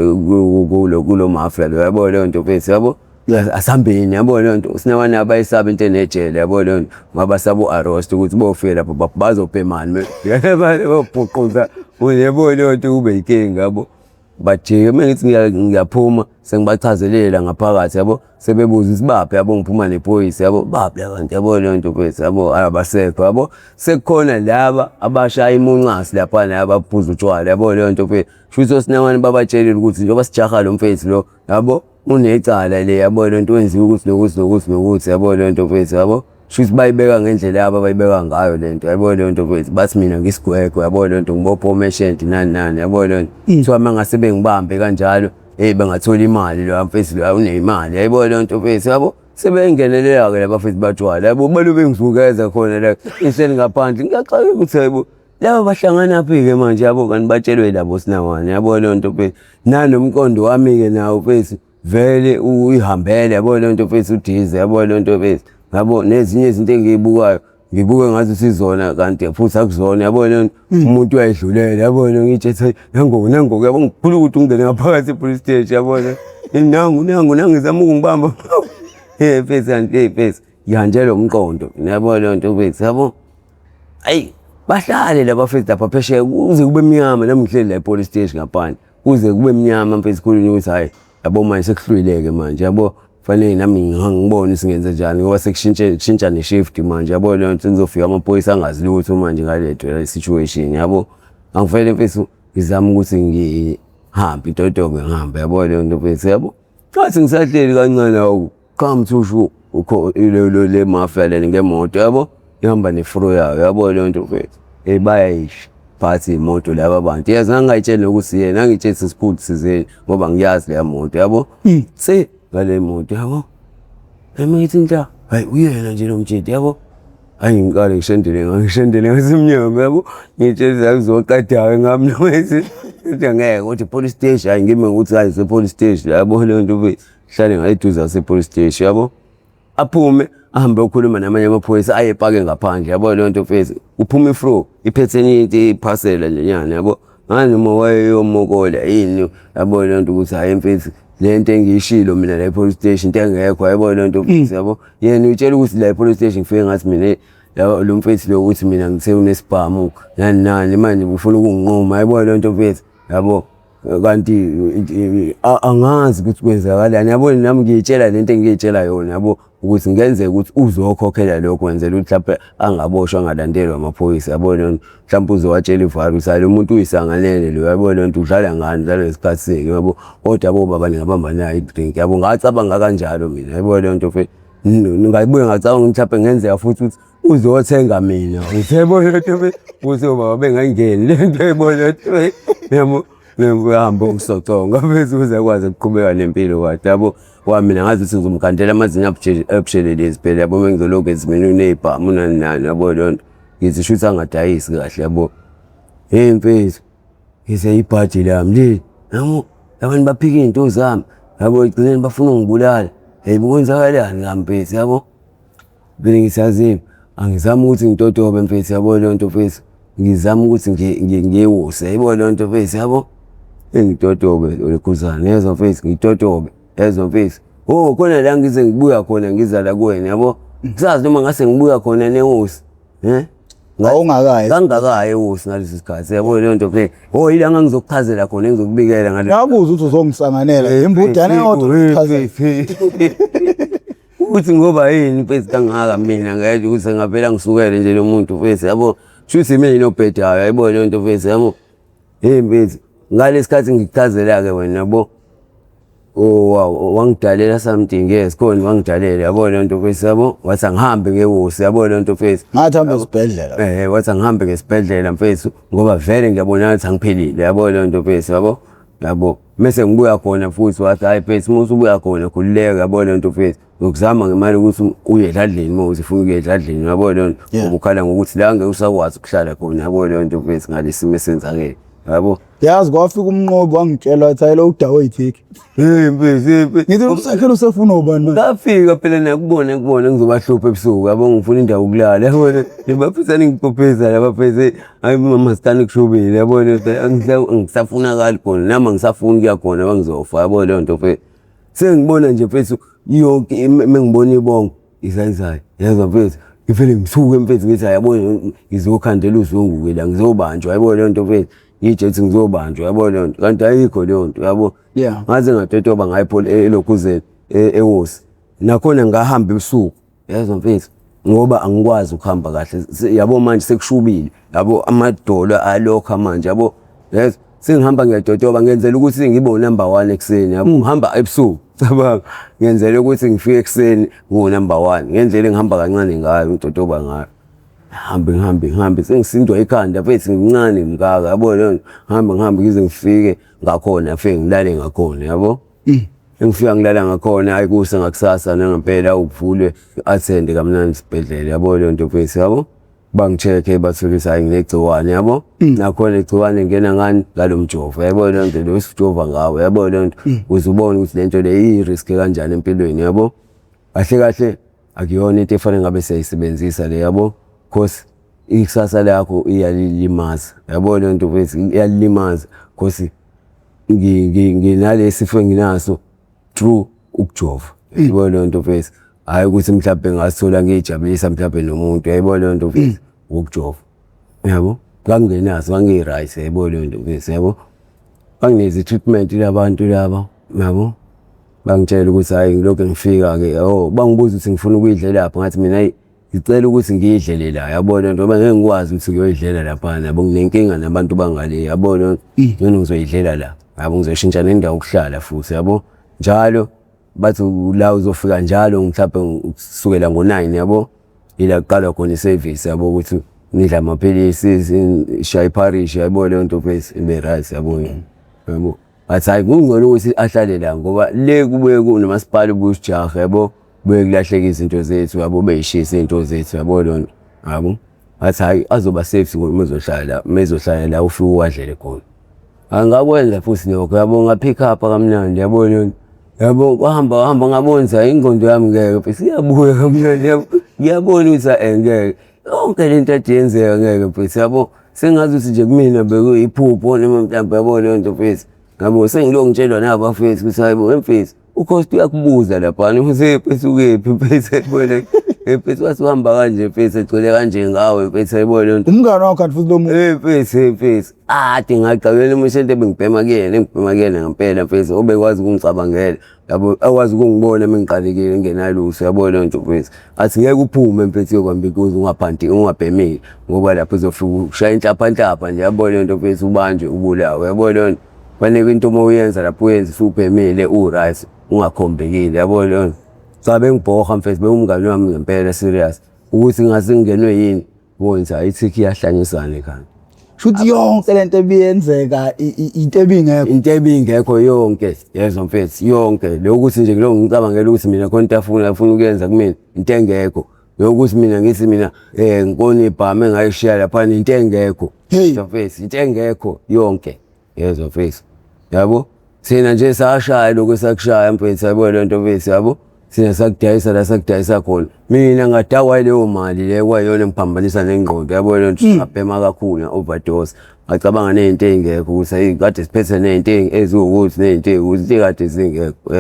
kulo mafia lo yabo leyo nto mfethu yabo asambeni yabo leyo nto sinabanye abayisaba into enejele yabo leyo nto ngoba sabo arrest ukuthi bofika lapho bazopemani bayabhuquza uyebo leyo nto kube inkinga yabo bajike mengithi ngiyaphuma sengibachazelela ngaphakathi yabo sebebuza isibaphe yabo ngiphuma nephoyisa yabo baphi abantu yabo leyo nto mfethu yabo abasekho yabo sekukhona laba abashaya imuncasi lapha abaphuza utshwala yabo leyo nto mfethu futhi osinabanye babatshelile ukuthi njengoba sijaha lo mfethu lo yabo unecala le yabo lento wenziwe ukuthi yabo lento mfethu yabo futhi bayibeka ngendlela yabo bayibeka ngayo lento yabo lento mfethu bathi mina ngisigwegwe yabo lento ngibopha omeshent nani yabo lento kuthiwa mangase bengibambe kanjalo bengathola imali lo mfethu lo unemali yabo lento mfethu yabo sebengenelela ke laba mfethu batshwala yabo balo bengizukeza khona la inhleli ngaphandle ngiyaxaka ukuthi yabo laba bahlangana phi ke manje yabo kanti batshelwe labo sinawane yabo lento mfethu nanomqondo wami ke nawo mfethu vele uyihambele yabo lento mfethu udize yabo lento mfethu yabo nezinye izinto engiyibukayo ngibuke ngathi sizona kanti futhi akuzona yabo lento umuntu uyayidlulela yabo ngitshe nangoku yabo ngikhulu ukuthi ungene ngaphakathi e-police station yabo nangu ngizama ukungibamba mfethu ngihanjelwe umqondo yabo lento mfethu yabo ayi bahlale laba mfethu lapha phesheya kuze kube mnyama nami ngihleli la e-police station ngaphandle kuze kube mnyama mfethu khuluni ukuthi hayi yabo manje sekuhluleke manje yabo fanele nami ngibone singenze njani ngoba sekushintsha ne-shift manje yabo leyo nto ngizofika amaphoyisa angazi lutho manje ngale situation yabo angifele mfethu ngizama ukuthi ngihambe itotobe ngihambe yabo leyo nto mfethu yabo kathi ngisahleli kancane awu come to show ukho le mafia le ngemoto yabo ihamba nefro yayo yabo leyo nto mfethu bayayisho phathi imoto laba bantu yazi ngangayitshela ukuthi yena ngitshela isikhulu sizeni ngoba ngiyazi le moto yabo ngale moto yabo emithi nta hayi uyena nje lo mjidi yabo hayi ngiqale ngishendele ngasimnyama yabo ngitshela akuzoqadayo ngami nomesi ukuthi ngeke ukuthi police station hayi ngime ukuthi hayi se police station yabo le nto mfethu hlale ngayiduza se police station yabo aphume ahambe ukukhuluma namanye amaphoyisa ayepake ngaphandle yabo le nto mfethu uphuma ifro iphetheniti iphasela lenyana yabo ngani uma wayeyomokola yini yabo le nto ukuthi hayi mfethu lento engiyishilo mina la police station into engekho yabo le nto mfethu yabo yena utshela ukuthi la police station ngifike ngathi mina lo mfethu lo ukuthi mina ngithe unesibhamu nani manje ufuna ukunginqoma yabo le nto mfethu yabo kanti angazi ukuthi kwenzakalani yabo nami ngiyitshela lento engiyitshela yona yabo ukuthi ngenzeka ukuthi uzokhokhela lokho kwenzela ukuthi mhlawumbe angaboshwa ngalandelwa amaphoyisa yabo lento mhlawumbe uzowatshela ivaru usale umuntu uyisanganele lo yabo lento udlala ngani njalo isikhathi seke yabo kodwa abo baba ngabamba nayo idrink yabo ngacabanga kanjalo mina yabo lento mfethu ngayibuye ngacabanga mhlawumbe ngenzeka futhi ukuthi uzothenga mina usebo lento mfethu uzobaba bengayingeni lento yabo lento yabo ngihamba ukusoconga bese uzakwazi ukuqhubeka nempilo kwathi yabo mina ngazi ukuthi ngizomkhandela amazinyo abushelelezi phela yabo mengizoloku ezimeni unezibhamu nani yabo lonto ngithi shuthi angadayisi kahle yabo mfethu ngise ibhaji lami le yabo abantu baphika izinto zami yabo igcineni bafuna ungibulala bukwenzakalaani ngami mfethu yabo vele ngisazima angizama ukuthi ngitotobe mfethu yabo lonto mfethu ngizama ukuthi ngiyewuse yabo lonto mfethu yabo engitotobe olekhuzana yezwa mfethu ngitotobe yezwa mfethu oh khona la ngize ngibuya khona ngiza la kuwena yabo kusazi noma ngase ngibuya khona neNkosi ngawungakayi ngangakayi eWosi ngalesi sikhathi yabo leyo nto mfethu oh ilanga ngizokuchazela khona ngizokubikela ngale yabuza ukuthi uzongisanganela imbudane yokuchazela ukuthi ngoba yini mfethu kangaka mina ngayedwa ukuthi ngavela ngisukele nje lo muntu mfethu yabo shuthi mina inobhedayo yabo leyo nto mfethu yabo mfethu ngalesikhathi ngikuchazela ke wena yabo oh wangidalela something yes khona wangidalela yabo le nto mfethu yabo wathi angihambe ngeWosi yabo le mento mfethu ngathi hambe esibhedlela wathi angihambe ngesibhedlela mfethu ngoba vele ngiyabona ukuthi angiphelile yabo le nto mfethu yabo mase ngibuya khona futhi wathi hayi mfethu musu ubuya khona khulileka yabo le nto mfethu ngokuzama ngemali ukuthi uye edladleni mawuthi ufuna ukuya edladleni yabo le nto ubukhala ngokuthi la ngeke usakwazi ukuhlala khona yabo le nto mfethu ngalesimo esenzakele yabo yazi kwafika umnqobi wangitshela wathi ayilo udawo ithiki mfethu ngithi usakhela usefuna ubani ngafika phela nakubona ngizobahlupha ebusuku yabo ngifuna indawo yokulala yabo lebafisana ngikhopheza labafeze hayi mama sitani kushubile yabo ngisafuna kali khona nama ngisafuna kuya khona bangizofa yabo le nto mfethu sengibona nje mfethu yonke mengibona ibongo izayizayo yezwa mfethu ngivele ngithuke mfethu ngithi yabo ngizokhandela uzungu la ngizobanjwa yabo le nto mfethu ngijethi ngizobanjwa yabo le nto kanti ayikho le nto yabo ngaze ngatotoba ngayiphola elokhuzeni eWosi nakhona ngahamba ebusuku yezwa mfethu ngoba angikwazi ukuhamba kahle yabo manje sekushubile yabo amadolo alokha manje yabo yes sengihamba ngiyatotoba ngenzela ukuthi ngibe unumber 1 ekseni yabo ngihamba ebusuku sabanga ngenzela ukuthi ngifike ekseni ngu-number 1 ngendlela engihamba kancane ngayo ngitotoba ngayo ngihambe sengisindwa ikhanda mfethu ngincane ngikaka yabo leyo ngihambe ngize ngifike ngakhona afike ngilale ngakhona yabo engifika ngilala ngakhona hayi kusa ngakusasa nangempela ukuvulwe attend kamnandi isibhedlela yabo leyo nto mfethu yabo bangicheck bathulisa hayi nginegciwane yabo nakhona igciwane ngena ngani ngalomjovo yabo leyo nto lo sijova ngawo yabo leyo nto uzubona ukuthi lento le i-risk kanjani empilweni yabo kahle akuyona into efanele ngabe siyayisebenzisa le yabo because ikusasa lakho iyalimaza yabo leyo nto mfethu iyalimaza because nginalesi sifo nginaso through ukujova yabo leyo nto mfethu hayi ukuthi mhlawumbe ngasithola ngijabulisa mhlawumbe nomuntu yabo leyo nto mfethu ukujova yabo ngangenazo ngangiright yabo leyo nto mfethu yabo banginezi treatment labantu laba yabo bangitshela ukuthi hayi ngilokho ngifika ke bangibuza ukuthi ngifuna ukuyidlela lapha ngathi mina ngicela ukuthi ngiyidlele la yabo le nto ngeke ngikwazi ukuthi ngiyoyidlela lapha nabo nginenkinga nabantu bangale yabo le nto ngizoyidlela la yabo ngizoshintsha nendawo ukuhlala futhi yabo njalo bathi la uzofika njalo mhlawumbe ukusukela ngo9 yabo ila kuqala khona iservice yabo ukuthi nidla amaphilisi ishayi parish yabo le nto mfethu ibe right yabo athi hayi kungcono ukuthi ahlale la ngoba le kubuye kunomasipala ubusijaha yabo buye kulahleka izinto zethu yabo beyishisa izinto zethu yabo lona yabo athi hayi azoba safe mezohlala la ufike uwadlele khona angakwenza futhi lokho yabo ngapick up kamnandi yabo lona yabo wahamba ngabonza ingqondo yami ngeke mfethu iyabuya kamnandi yabo ngiyabona ukuthi ngeke yonke lento ayenzeka ngeke mfethu yabo sengazi ukuthi nje kumina bekuyiphupho noma mhlawumbe yabo leyo nto mfethu ngabo sengiloko ngitshelwa nabafethu ukuthi hayibo mfethu ukhosti uyakubuza lapha usephethu ukephi mfethu yabona mfethu wasuhamba kanje mfethu egcwele kanje ngawe mfethu yabona lento umngane wakho kanti futhi lo muntu mfethu ngingacabela umuntu engibhema kuyena ngempela mfethu obekwazi ukungicabangela yabo akwazi ukungibona mengiqalekile ngenaluso yabona lento mfethu athi ngeke uphume mfethu yokwamba inkuzi ungabhemile ngoba lapho uzofika ushaya inhlapha nje yabona lento mfethu ubanjwe ubulawe yabona lento fanele into uma uyenza lapho uyenza usubhemile uright ungakhombekile yabo leyo sabe ngibhoha mfethu bekumngane wami ngempela serious ukuthi ngase ngingenwe yini bonza ayithiki yahlanyisana ekhaya shuthi yonke lento ebiyenzeka into ebingekho yonke yezwa mfethu yonke lokuthi nje ngiloko ngicabangela ukuthi mina khona afuna ukuyenza kumina into engekho lokuthi mina ngithi mina ngikona ibhame ngayishiya lapha into engekho mfethu into engekho yonke yezwa mfethu yabo thina nje sashaya lokho sakushaya mfethu yabo lento mfethu yabo sina sakudayisa la sakudayisa khona mina ngadakwa leyo mali le kwayona ngiphambanisa nengqondo yabo lento ngabhema kakhulu overdose ngacabanga nezinto ezingekho ukuthi hey kade siphethe nezinto eziwukuthi nezinto ukuthi kade zingekho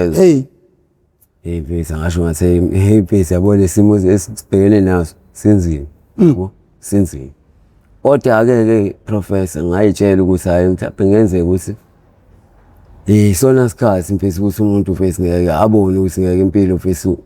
hey bese ngasho ngathi hey bese yabo lesimo esibhekene naso sinzima yabo sinzima kodwa ke professor ngayitshela ukuthi hayi mhlawumbe ngenzeka ukuthi sona sikhathi mfethu ukuthi umuntu mfethu ngeke abone ukuthi ngeke impilo mfethu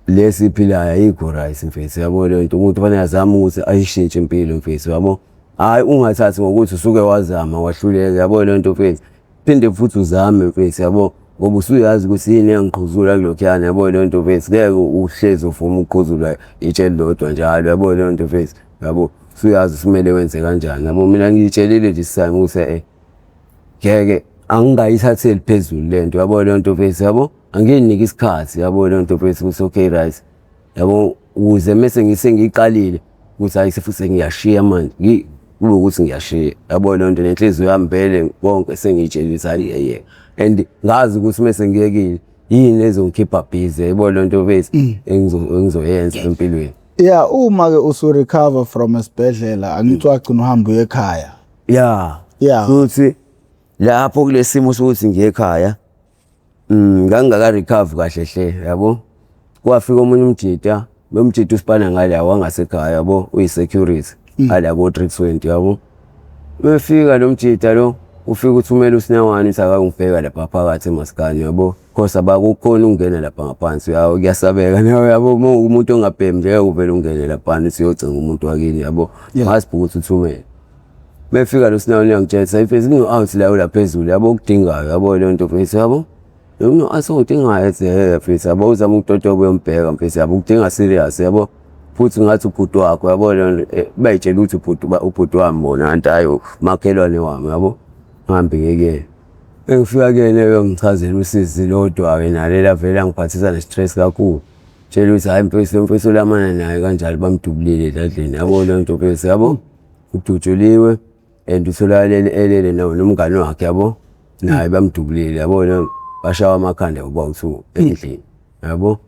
lesiphilayo ayikho right mfethu yabo lento umuntu fanele azame ukuthi ayishintshe impilo mfethu yabo hayi ungathathi ngokuthi usuke wazama wahluleka yabo lento mfethu phinde futhi uzame mfethu yabo ngoba usuyazi ukuthi yini engiqhuzula kulokhiyana yabo lento mfethu ngeke uhlezi ufuna ukuqhuzula itsheli lodwa njalo yabo lento mfethu yabo usuyazi simele wenze kanjani yabo mina ngiyitshelile nje sisami ukuthi ngeke angingayithatheli phezulu lento yabo lento mfethu yabo anginiki isikhathi yabo lento mfethu ukuthi okay right yabo ukuze mase ngisengiqalile ukuthi hayi futhi ngiyashiya manje kube ukuthi ngiyashiya yabo lento nenhliziyo yami vele konke sengiyitshelisa hayi and ngazi ukuthi mase ngiyekile yini ezongikhipha busy yabo lento mfethu engizoyenza empilweni. Yeah, uma ke usu recover from esibhedlela angithi wagcina uhamba ekhaya. Yeah. Futhi lapho kulesimo sokuthi ngiye ekhaya ngangaka recover kahle hle yabo kwafika omunye umjita bomjita usipana ngala wangasekhaya yabo uyisecurity ala ko 320 yabo befika lo mjita lo ufika uthumela uSinawani sakangibheka lapha phakathi emaskani yabo because abakukhona ungena lapha ngaphansi yawo kuyasabeka nawe yabo umuntu ongabhemi nje uvela ungene lapha siyogcina umuntu wakini yabo masibhuku ukuthi uthumele befika lo Sinawani ngitshela sayifezi ngo-out lawo laphezulu yabo ukudingayo yabo lento mfethu yabo no asodingayo mfethu yabo uzama ukutotoba uyombheka mfethu yabo ukudinga serious yabo futhi ngathi ubhuti wakho yabo bayitshela ukuthi ubhuti wami bona antayo makhelwane wami yabo ngihambe ngeke engifika kuyena ngichazela usizi lodwa ke nalela vele ngiphathisa ne-stress kakhulu tshela ukuthi hayi mfethu lamana naye kanjalo bamdubulile endlini yabo lento mfethu yabo udutshuliwe and utholakale elele nawo nomngane wakhe yabo naye bamdubulile yabo bashawa amakhanda ubawu2 endlini yabo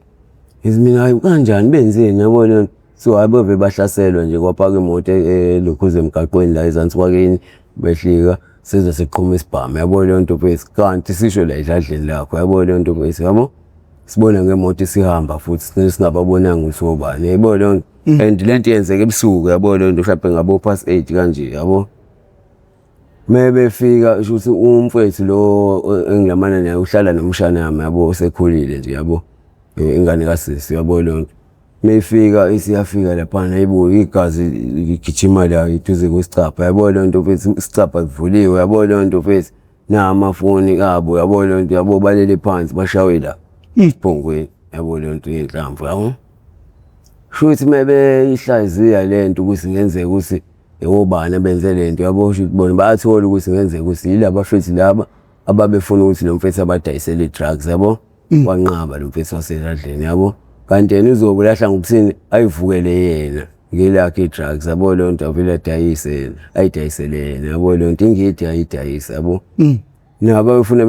izimina kanjani benzeni yabo lento so above bahlaselwa nje kwaphaka imoto elokhuze emgaqweni la ezansi kwakini behlika size siqhuma isibhamu yabo lento mfethu kanti sisho la edladleni lakho yabo lento mfethu yabo sibona ngemoto isihamba futhi singababonanga ukuthi obani yabo lento and lento yenzeke ebusuku yabo lento mhlawumbe ngabo past 8 kanje yabo mebefika ukuthi umfethu lo engilamana naye uhlala nomshana yami yabo osekhulile nje yabo ingane kasisi yabo lento mefika isiyafika lapha nayibo igazi ligijima la iduze kwesicapha yabo lento mfethu isicapha sivuliwe yabo lento mfethu namafoni abo yabo lento yabo balele phansi bashawe la isiphongweni yabo lento yenhlamvu yabo futhi mebe ihlaziya lento ukuthi ngenzeka ukuthi yobani benze lento yabo bona bayathola ukuthi ngenzeka ukuthi yilaba futhi laba ababefuna ukuthi lo mfethu abadayisele drugs yabo wanqaba lo mfethu wasedladleni yabo kanti yena uzobulahla ngobuthini ayivukele yena ngelakhe idrugs yabo lento avela adayise ayidayisele yena yabo lento ingidi ayidayisa yabo nabo befuna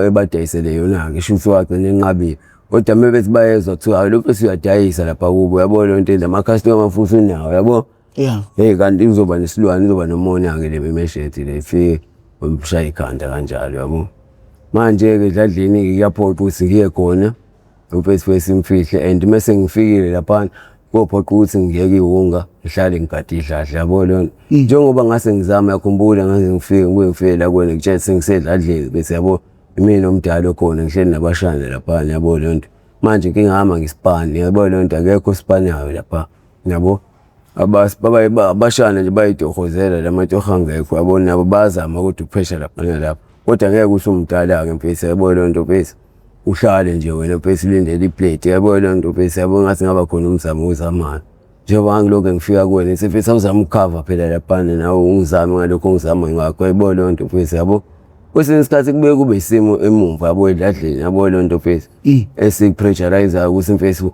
ebadayisele yona ngisho ukuthi wagcina enqabile kodwa mebethi bayezwa kuthiwa lo mfethu uyadayisa lapha kubo yabo lento ama customer futhi unawo yabo hey kanti uzoba nesilwane uzoba nomona ke le memesheti le ifike umshaya ikhanda kanjalo yabo manje ke edladleni ngiyaphoqa ukuthi ngiye khona umfethu wesimfihle and mase ngifikile lapha kophoqa ukuthi ngiyeke iwunga ngihlale ngigade idladla yabo lento njengoba ngase ngizama yakhumbula ngaze ngifike la kwena ngitshela sengisedladleni bese yabo mina omdala khona ngihleli nabashana lapha yabo lento manje ngingahamba ngisipani yabo lento akekho sipanayo lapha yabo abashana nje bayitohozela lamatoha ngekho yabo nabo bazama ukuthi upressure lapha kodwa ngeke usumdala ke mfethu yabo lento mfethu uhlale nje wena mfethu lindele iplate yabo lento mfethu yabo ngathi ngaba khona umzamo wezamana njengoba ngilokho ngifika kuwena mfethu awuzama ukucover phela lapha nawo ungizame ngalokho ngizama ngakho yabo lento mfethu yabo kwesinye isikhathi kube kube isimo emumva yabo edladleni yabo lento mfethu esikupressurize ukuthi mfethu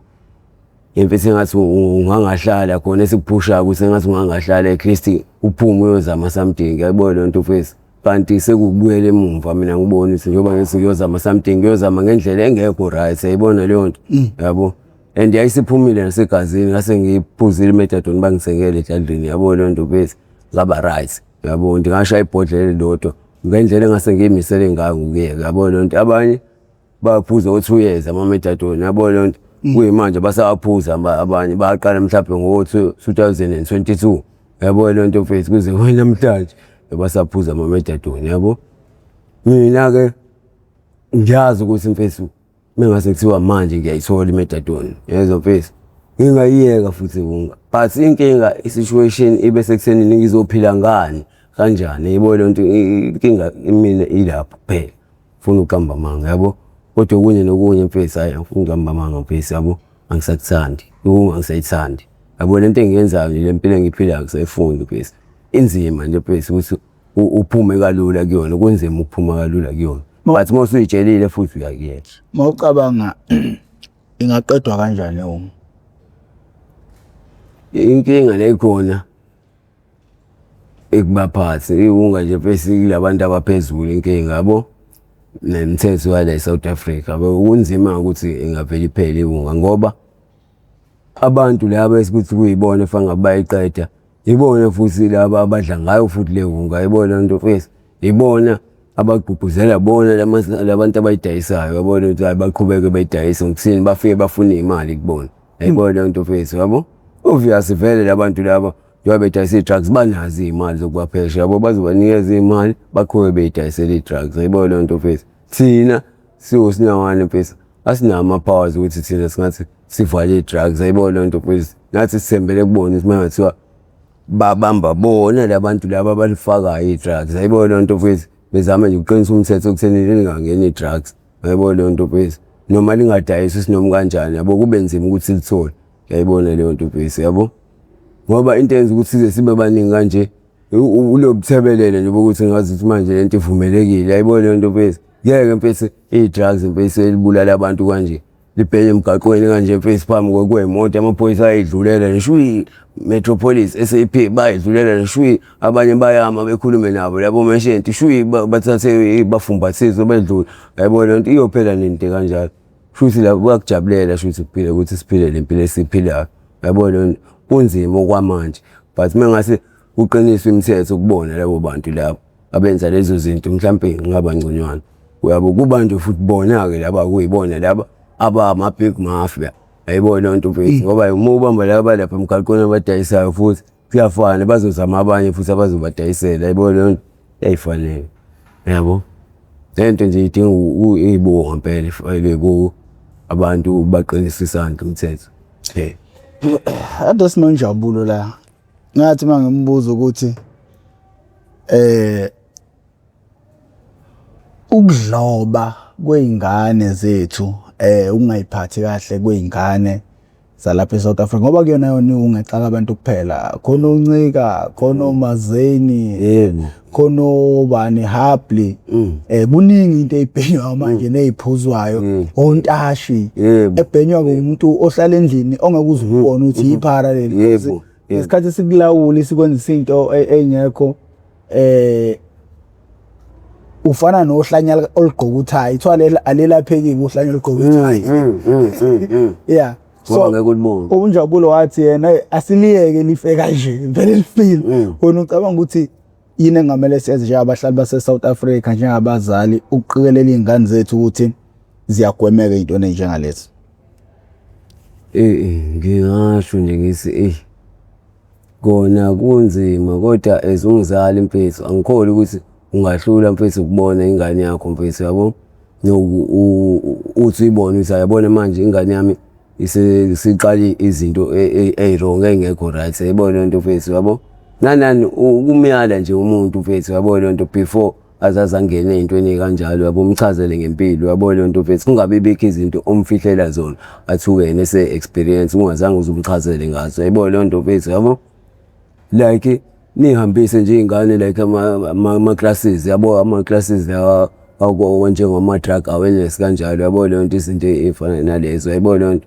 imfethu ngathi ungangahlala khona esikuphusha ukuthi ngathi ungangahlala eChristi uphume uyozama something yabo lento mfethu kanti sekubuyela emumva mina ngibona ukuthi njengoba ngithi ngiyozama something ngiyozama ngendlela engekho right sayibona leyo nto yabo and yayisiphumile nasegazini ngase ngiphuzile imetadone bangisengele edladlini yabo leyo nto bese ngaba right yabo ndingasha ibhodlela lodwa ngendlela engase ngiyimisele ngayo ngiyeke yabo leyo nto abanye baphuza u2 years amametadone yabo leyo nto kuyimanje basawaphuza abanye baqala mhlawumbe ngo2022 yabo leyo nto mfethu kuze namhlanje basaphuza amametadone yabo mina ke ngiyazi ukuthi mfethu mengase kuthiwa manje ngiyayithola imetadone yezo mfethu ngingayiyeka futhi kunga but inkinga isituation ibe sekuthenini ngizophila ngani kanjani yebo leyo nto inkinga imina ilapho kuphela ufuna ukuhamba manga yabo kodwa okunye nokunye mfethu hayi ngifuna ukuhamba manga mfethu yabo angisakuthandi angisayithandi yabo lento engiyenzayo le mpilo engiphilayo ngisayifunda mfethu inzima nje mfethu ukuthi uphume kalula kuyona kunzima ukuphuma kalula kuyona but mase uyitshelile futhi uyakuyela mawucabanga ingaqedwa kanjani uma inkinga lekhona ekubaphathi iwunga nje bese labantu abaphezulu inkinga yabo nemthetho wala eSouth Africa yabo kunzima ukuthi ingaveli iphele iwunga ngoba abantu laba esikuthi kuyibona fanele bayiqeda ibona futhi laba abadla ngayo futhi lewunga ibona into face ibona abagqugquzela bona labantu abayidayisayo yabona ukuthi baqhubeke bayidayisa ngokuthini bafike bafuna imali kubona yayibona into face yabo obviously vele labantu laba njengoba bedayisa drugs banazi imali zokubaphesha yabo bazobanikeza imali baqhubeke beyidayisela drugs yayibona into face thina sinawane face asinama powers ukuthi thina singathi sivale drugs yayibona into face nathi sisembele kubona ukuthi mangathiwa babamba bona labantu laba abalifakayo i-drugs yayibona into face bezama nje uqinisa umthetho okutheni lingangeni i-drugs yayibona leyo nto base noma lingadayisi sinoma kanjani yabo kube nzima ukuthi lithole yayibona leyo nto base yabo ngoba into yenza ukuthi size sibe baningi kanje ulobuthebelele nje ukuthi ngazi ukuthi manje lento ivumelekile yayibona leyo nto base ngeke mfethu i-drugs base elibulala abantu kanje libheke emgaqweni kanje mfethu phambi kweyimoto amaphoyisa ayidlulela nje Metropolis SAP bayidlulela nje abanye bayama bekhulume nabo labo meshenti bathathe bafumbathizo bedlula yayibona lento iyophela nento kanjalo futhi la bayakujabulela futhi kuphila ukuthi siphile lempilo esiphilayo yayibona kunzima okwamanje but mengase uqiniswe imithetho kubona labo bantu labo abenza lezo zinto mhlawumbe ngaba ngconywana uyabo kubantu futhi bona ke laba kuyibona laba ama big mafia yayibona lento mfethu ngoba uma ubamba laba lapha emgaqweni abadayisayo futhi kuyafana bazozama abanye futhi abazobadayisela yayibona lento yayifanele yabo lento nje idinga ibonga ngempela ifayile ku abantu baqinisisana umthetho ade sinonjabulo la ngathi mangimbuza ukuthi ukudloba kweingane zethu ungayiphathi kahle kweingane zalapha eSouth Africa ngoba kuyona yona ungexaka abantu kuphela khona uncika khona uMazeni khona ubani Hapli kuningi into eyibhenywa manje neziphuzwayo ontashi ebhenywa kumuntu ohlala endlini ongeke uzubone ukuthi iparallel isikhathi sikulawula sikwenza izinto engekho ufana nohlanya oligqoka uthayi ithwale alelaphekile uhlanya oligqoka uthayi yeah so unjabulo wathi yena asiliyeke life kanje vele lifile wona ucabanga ukuthi yini engamele siyenze nje abahlali base South Africa njengabazali ukuqikelela izingane zethu ukuthi ziyagwemeka into enjengalezi ngingasho nje ngithi kona kunzima kodwa ezungizali mfethu angikholi ukuthi ungahlula mfethu ukubona ingane yakho mfethu yabo uthi uyibona ukuthi ayabona manje ingane yami isiqali izinto ezirong engekho right ayibona lento mfethu yabo nanani ukumyala nje umuntu mfethu yabo lento before azazangene ezintweni kanjalo yabo umchazele ngempilo yabo lento mfethu kungabe bikho izinto omfihlela zona athi wena ese experience ungazange uzumchazele ngazo ayibona lento mfethu yabo like nihambise nje ingane like ama classes yabo ama classes la njengoma drug awareness kanjalo yabo lento izinto efana nalezo yabo lento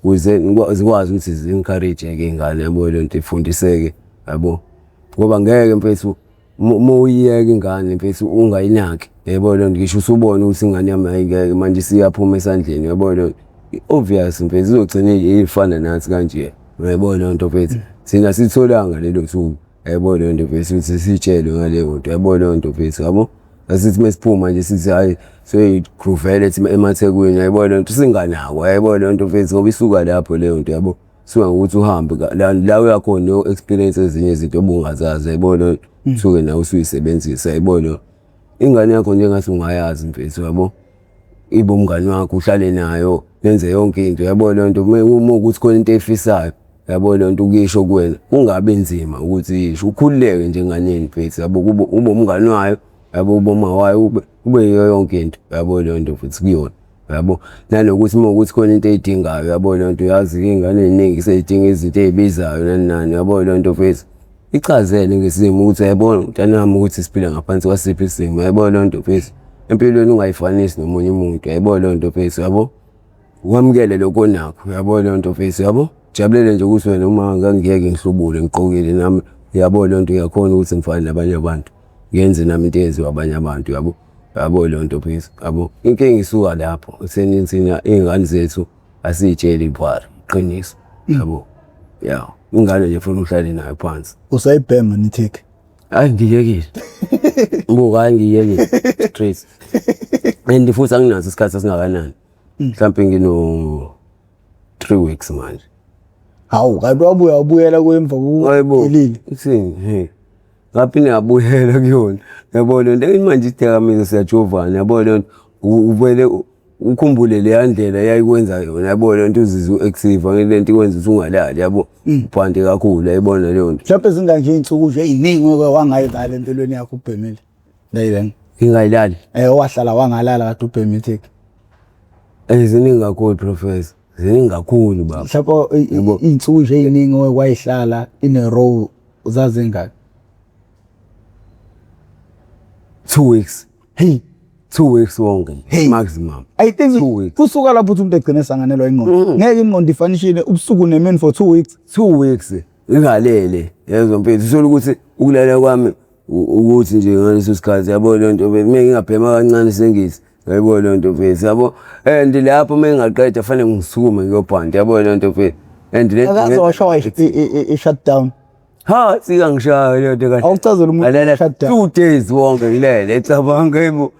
ukuze zikwazi ukuthi encourage ke ingane yabo lento ifundiseke yabo ngoba ngeke mfethu moyiyeka ingane mfethu ungayinaki yabo lonto ngisho usubona ukuthi ingane yami ayingeke manje siyaphuma esandleni yabo lonto obvious mfethu izogcina ifana nathi kanje yabo lonto mfethu sina sitholanga lelo thuba yabo lonto mfethu ukuthi sitshele ngaleyo nto yabo lonto mfethu yabo asithi mesiphuma nje sithi hayi soyigruvele ethi emathekwini yabo lonto singanako yabo lonto mfethu ngoba isuka lapho leyo nto yabo suka ukuthi uhambe la uyakhona no experience ezinye izinto obungazazi yabo lonto suke nawe usuyisebenzisa yabo ingane yakho njengase ungayazi mfethu yabo ibo umngane wakho uhlale nayo yenze yonke into yabo lonto uma ukuthi khona into efisayo yabo lonto ukisho kuwena ungabe nzima ukuthi isho ukhululeke njenganeni mfethu yabo kubo umngane wayo yabo uboma wayo ube yonke into yabo lonto futhi kuyona yabo nanokuthi uma ukuthi khona into eyidingayo yabo lonto yazi ingane eziningi seyidinga izinto ezibizayo nani yabo lonto mfethu ichazele ngesimo ukuthi yabona mntanami ukuthi siphila ngaphansi kwasiphi isimo yabo lonto mfethu empilweni ungayifanisi nomunye umuntu yabo lonto mfethu yabo ukwamukele lokho nakho yabo lonto mfethu yabo jabulele nje ukuthi wena uma ngangiyeke ngihlubule ngiqokile nami yabo lonto uyakhona ukuthi ngifane nabanye abantu ngenze nami into eyenziwa abanye abantu yabo lonto mfethu yabo inkinga isuka lapho seninthina ingane zethu asiyitsheli iphara qiniso yabo yeah ingane nje ufuna uhlale nayo phansi usayibhema nithike hayi ngiyekile mbuka ngiyekile straight and futhi anginazo isikhathi singakanani mhlawumbe ngino 3 weeks manje hawu kanti wabuyela kwemva kulile isini hey ngapi ngiyabuyela kuyona yabo lonto manje isidakamizwa siyajovana yabo lonto uvele ukhumbule le ndlela yayikwenza yona yabo lonto uzizwe active ngilento ikwenza ukuthi ungalali yabo uphande kakhulu ayibona leyo nto mhlawumbe zinganje izinsuku nje eziningi wangayidlala empilweni yakho ubhemile layilana ngingayilali wahlala wangalala kade ubhemile ziningi kakhulu professor ziningi kakhulu baba mhlawumbe izinsuku nje eziningi wayihlala in a row uzazingaki 2 weeks hey 2 weeks wonke maximum I think kusuka lapho umuntu egcina sanganelwa ingqondo ngeke ingqondo ifanishile ubusuku nemini for 2 weeks 2 weeks ngalele yezo mfethu sola ukuthi ukulala kwami ukuthi nje ngaleso sikhathi yabo lonto mfethu ngingabhema kancane sengithi yabo lonto mfethu yabo and lapho mengaqeda kufanele ngisukume ngiyobhanda yabo lonto mfethu and le ngazosho i shutdown ha sika ngishaya leyo nto kahle awuchazela umuntu shutdown 2 days wonke ngilele ecabanga yebo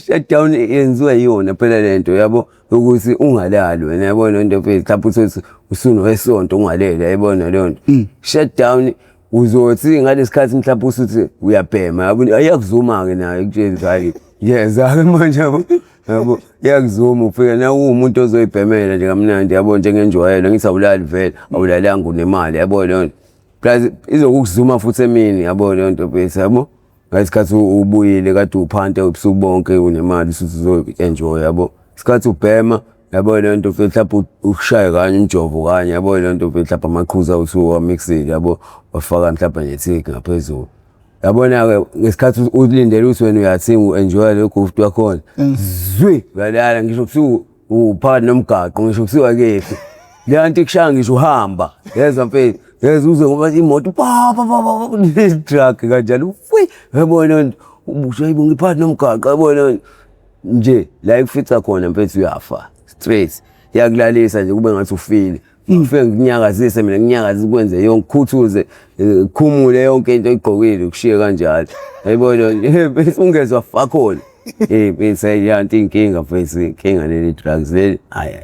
shutdown yenziwa yona phela lento yabo ukuthi ungalali wena yabona into mfethu lapho uthi usunowesonto ungalele yayibona leyo nto shutdown uzothi ngalesikhathi mhlawumbe usuthi uyabhema yabo ayakuzuma ke nayo ekutsheni hayi yes ake manje yabo yakuzuma ufika na umuntu ozoyibhemela nje kamnandi yabo njengenjwayelo ngithi awulali vele awulalanga unemali yabo leyo nto plus izokuzuma futhi emini yabo leyo nto mfethu yabo ngasikhathi ubuyile kade uphanta ubusuku bonke unemali usuthi uzo-enjoy yabo isikhathi ubhema yabo le nto mhlawumbe ukushaya kanye umjovo kanye yabo le nto mhlawumbe amaqhuza usuwamixile yabo wafaka mhlawumbe nethiki ngaphezulu yabona-ke ngesikhathi ulindele ukuthi wena uyathinga u-enjoya lokhu ufuthi wakhona zwi uyalala ngisho kusuka uphakathi nomgaqo ngisho kusuka kephi leya nto ikushaya ngisho uhamba yezwa mfethu yezwa uzwe ngoba imoto truck kanjalo yabona ubushayibo ngiphakathi nomgaqo yabona nje la ikufitha khona mfethu uyafa straight yakulalisa nje kube ngathi ufile ufike nginyakazise mina nginyakazi kwenze yonke khuthuze khumule yonke into igqokile ukushiye kanjalo yayibona bese ungezwa fakhona bese yanti inkinga mfethu inkinga leli drugs le hayi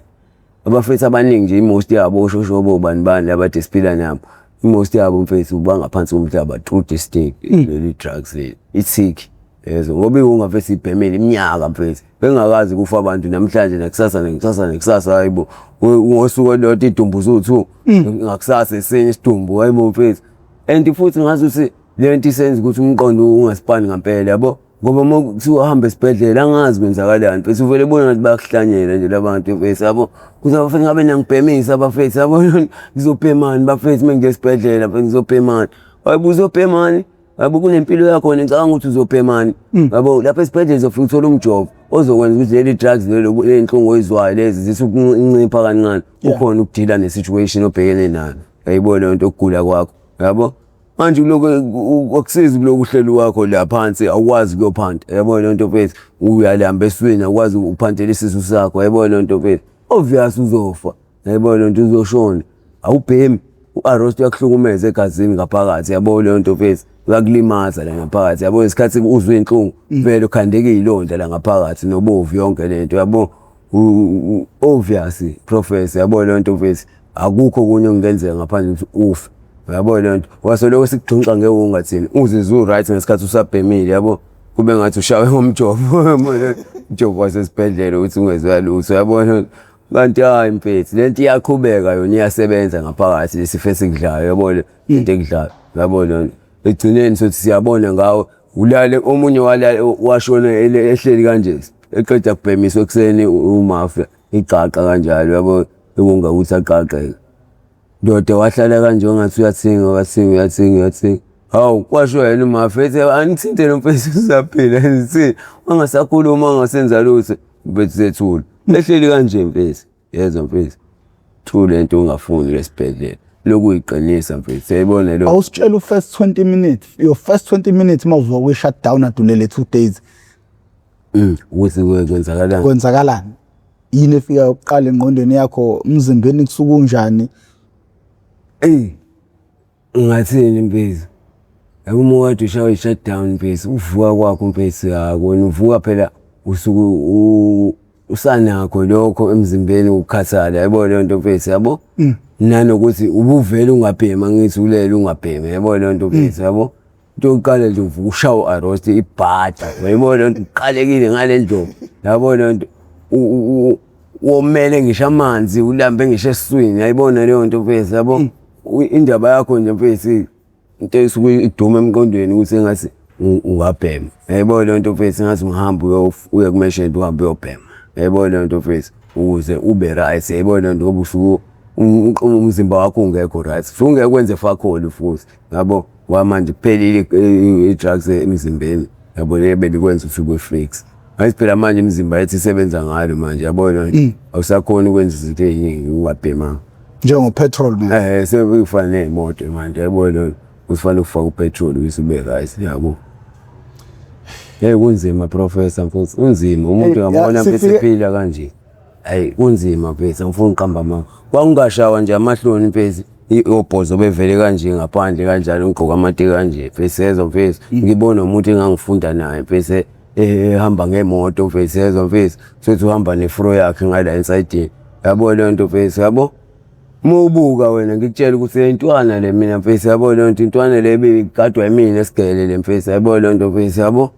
abafethu abaningi nje most yabo oshoshobo bani abade siphila nabo most yabo mfethu bangaphansi komhlaba true distinct leli drugs le ithiki yezo ngoba ungafesi ibhemeli iminyaka mfethu bengakazi kufa abantu namhlanje nakusasa hayibo ngosuku lodwa idumbu zothu ngakusasa esenye isidumbu hayibo mfethu and futhi ngazi ukuthi le nto isenza ukuthi umqondo ungasipani ngempela yabo ngoba uma kuthiwa uhambe esibhedlela angazi kwenzakalani mfethu uvele bona ngathi bayakuhlanyela nje labantu mfethu yabo kuzawufika ngabe nangibhemisa abafethu yabo ngizobhemani bafethu mengike esibhedlela ngizobhemani hayibo uzobhemani yabo kunempilo yakho ngicabanga ukuthi uzobhemani yabo lapha esibhedlela uzofika uthola umjovo ozokwenza ukuthi leli drugs le inhlungu oyizwayo lezi zisukuncipha kancane ukhona ukudila nesituation obhekene nayo yayibona into okugula kwakho yabo manje kuloko akusizi kuloko uhlelo wakho la phansi awukwazi kuyophanta yabona lonto mfethu uyalamba eswini akwazi ukuphantela isisu sakho yabona lonto mfethu obvious uzofa yabona lonto uzoshona awubhemi u-arrest uyakuhlukumeza egazini ngaphakathi yabona lonto mfethu uyakulimaza la ngaphakathi yabona isikhathi uzwe inhlungu vele ukhandeke ilonda la ngaphakathi nobovu yonke lento yabo obvious professor yabona lonto mfethu akukho kunye okungenzeka ngaphandle ukuthi ufe yabona lonto wasoloko sikugxunxa ngewungathini uzizwe right ngesikhathi usabhemile yabo kube ngathi ushawe ngomjovo umjovo wasesibhedlela ukuthi ungezwa lutho yabona kanti hayi mfethu lento iyaqhubeka yona iyasebenza ngaphakathi lesifo esikudlayo yabona into ekudlayo yabona egcineni sothi siyabona ngawo ulale omunye washona ehleli kanje eqeda kubhemiswa ekseni umafia iqaqa kanjalo yabo ekungakuthi aqaqeke ndoda wahlala kanje ongathi uyathinga hawu kwasho yena umafia ethi anithinte lo mfethu usaphila ngithi wangasakhuluma angasenza lutho bethu sethula ehleli kanje mfethu yezwa mfethu thule into ungafuni lesibhedlela lokuyiqinisa mfethu siyayibona lo awusitshela first 20 minutes your first 20 minutes mawuvuka we shut down adulele 2 days ukuthi kwenzakalani yini efika uqala engqondweni yakho umzimbeni kusuka unjani ngathini mfethu uma wathi ushawa i-shut down mfethu uvuka kwakho mfethu yakona uvuka phela usuku usanakho lokho emzimbeni ukukhathala yabona lonto mfethu yabo nanokuthi ubuvela ungabhema ngithi ulele ungabhema yabona lonto mfethu yabo into uqala nje uvuka ushawa arrest ibhada yabona lonto uqalekile ngale ndlovu yabona lonto womele ngisho amanzi ulambe ngisho eswini yayibona leyo nto mfethu yabo indaba yakho nje mfethu into esuke iduma emqondweni ukuthi engathi ungabhema yayibona leyo nto mfethu ngathi ngihamba uye kumeshade uhambe uyobhema yayibona leyo nto mfethu ukuze ube right yayibona lento ngoba usuku umzimba wakho ungekho right futhi ungeke kwenze fakholi futhi yabo wamanje kuphelile i-drugs emzimbeni yabo lebeli kwenza ufike freaks ayithi phela manje imizimba yethi isebenza ngalo manje yabona awusakhona ukwenza izinto eziningi ungabhema njengo petrol manje sekufana nemoto manje yabona usifana ukufaka upetrol uyisube right yabo kunzima professor mfuthu unzima umuntu ngabona mfethu ephila kanje hayi kunzima mfethu ngifuna uqamba ama kwangashawa nje amahloni mfethu iobhozo bevele kanje ngaphandle kanjalo ngigqoka amati kanje mfethu sezwa mfethu ngibona umuntu engangifunda naye mfethu ehamba ngemoto mfethu sezwa mfethu sothi uhamba nefro yakhe ngala inside yabo lento mfethu yabo mubuka wena ngikutshela ukuthi intwana le mina mfethu yabo lento intwana le beyigadwa yimina esigele le mfethu yabo lento mfethu yabo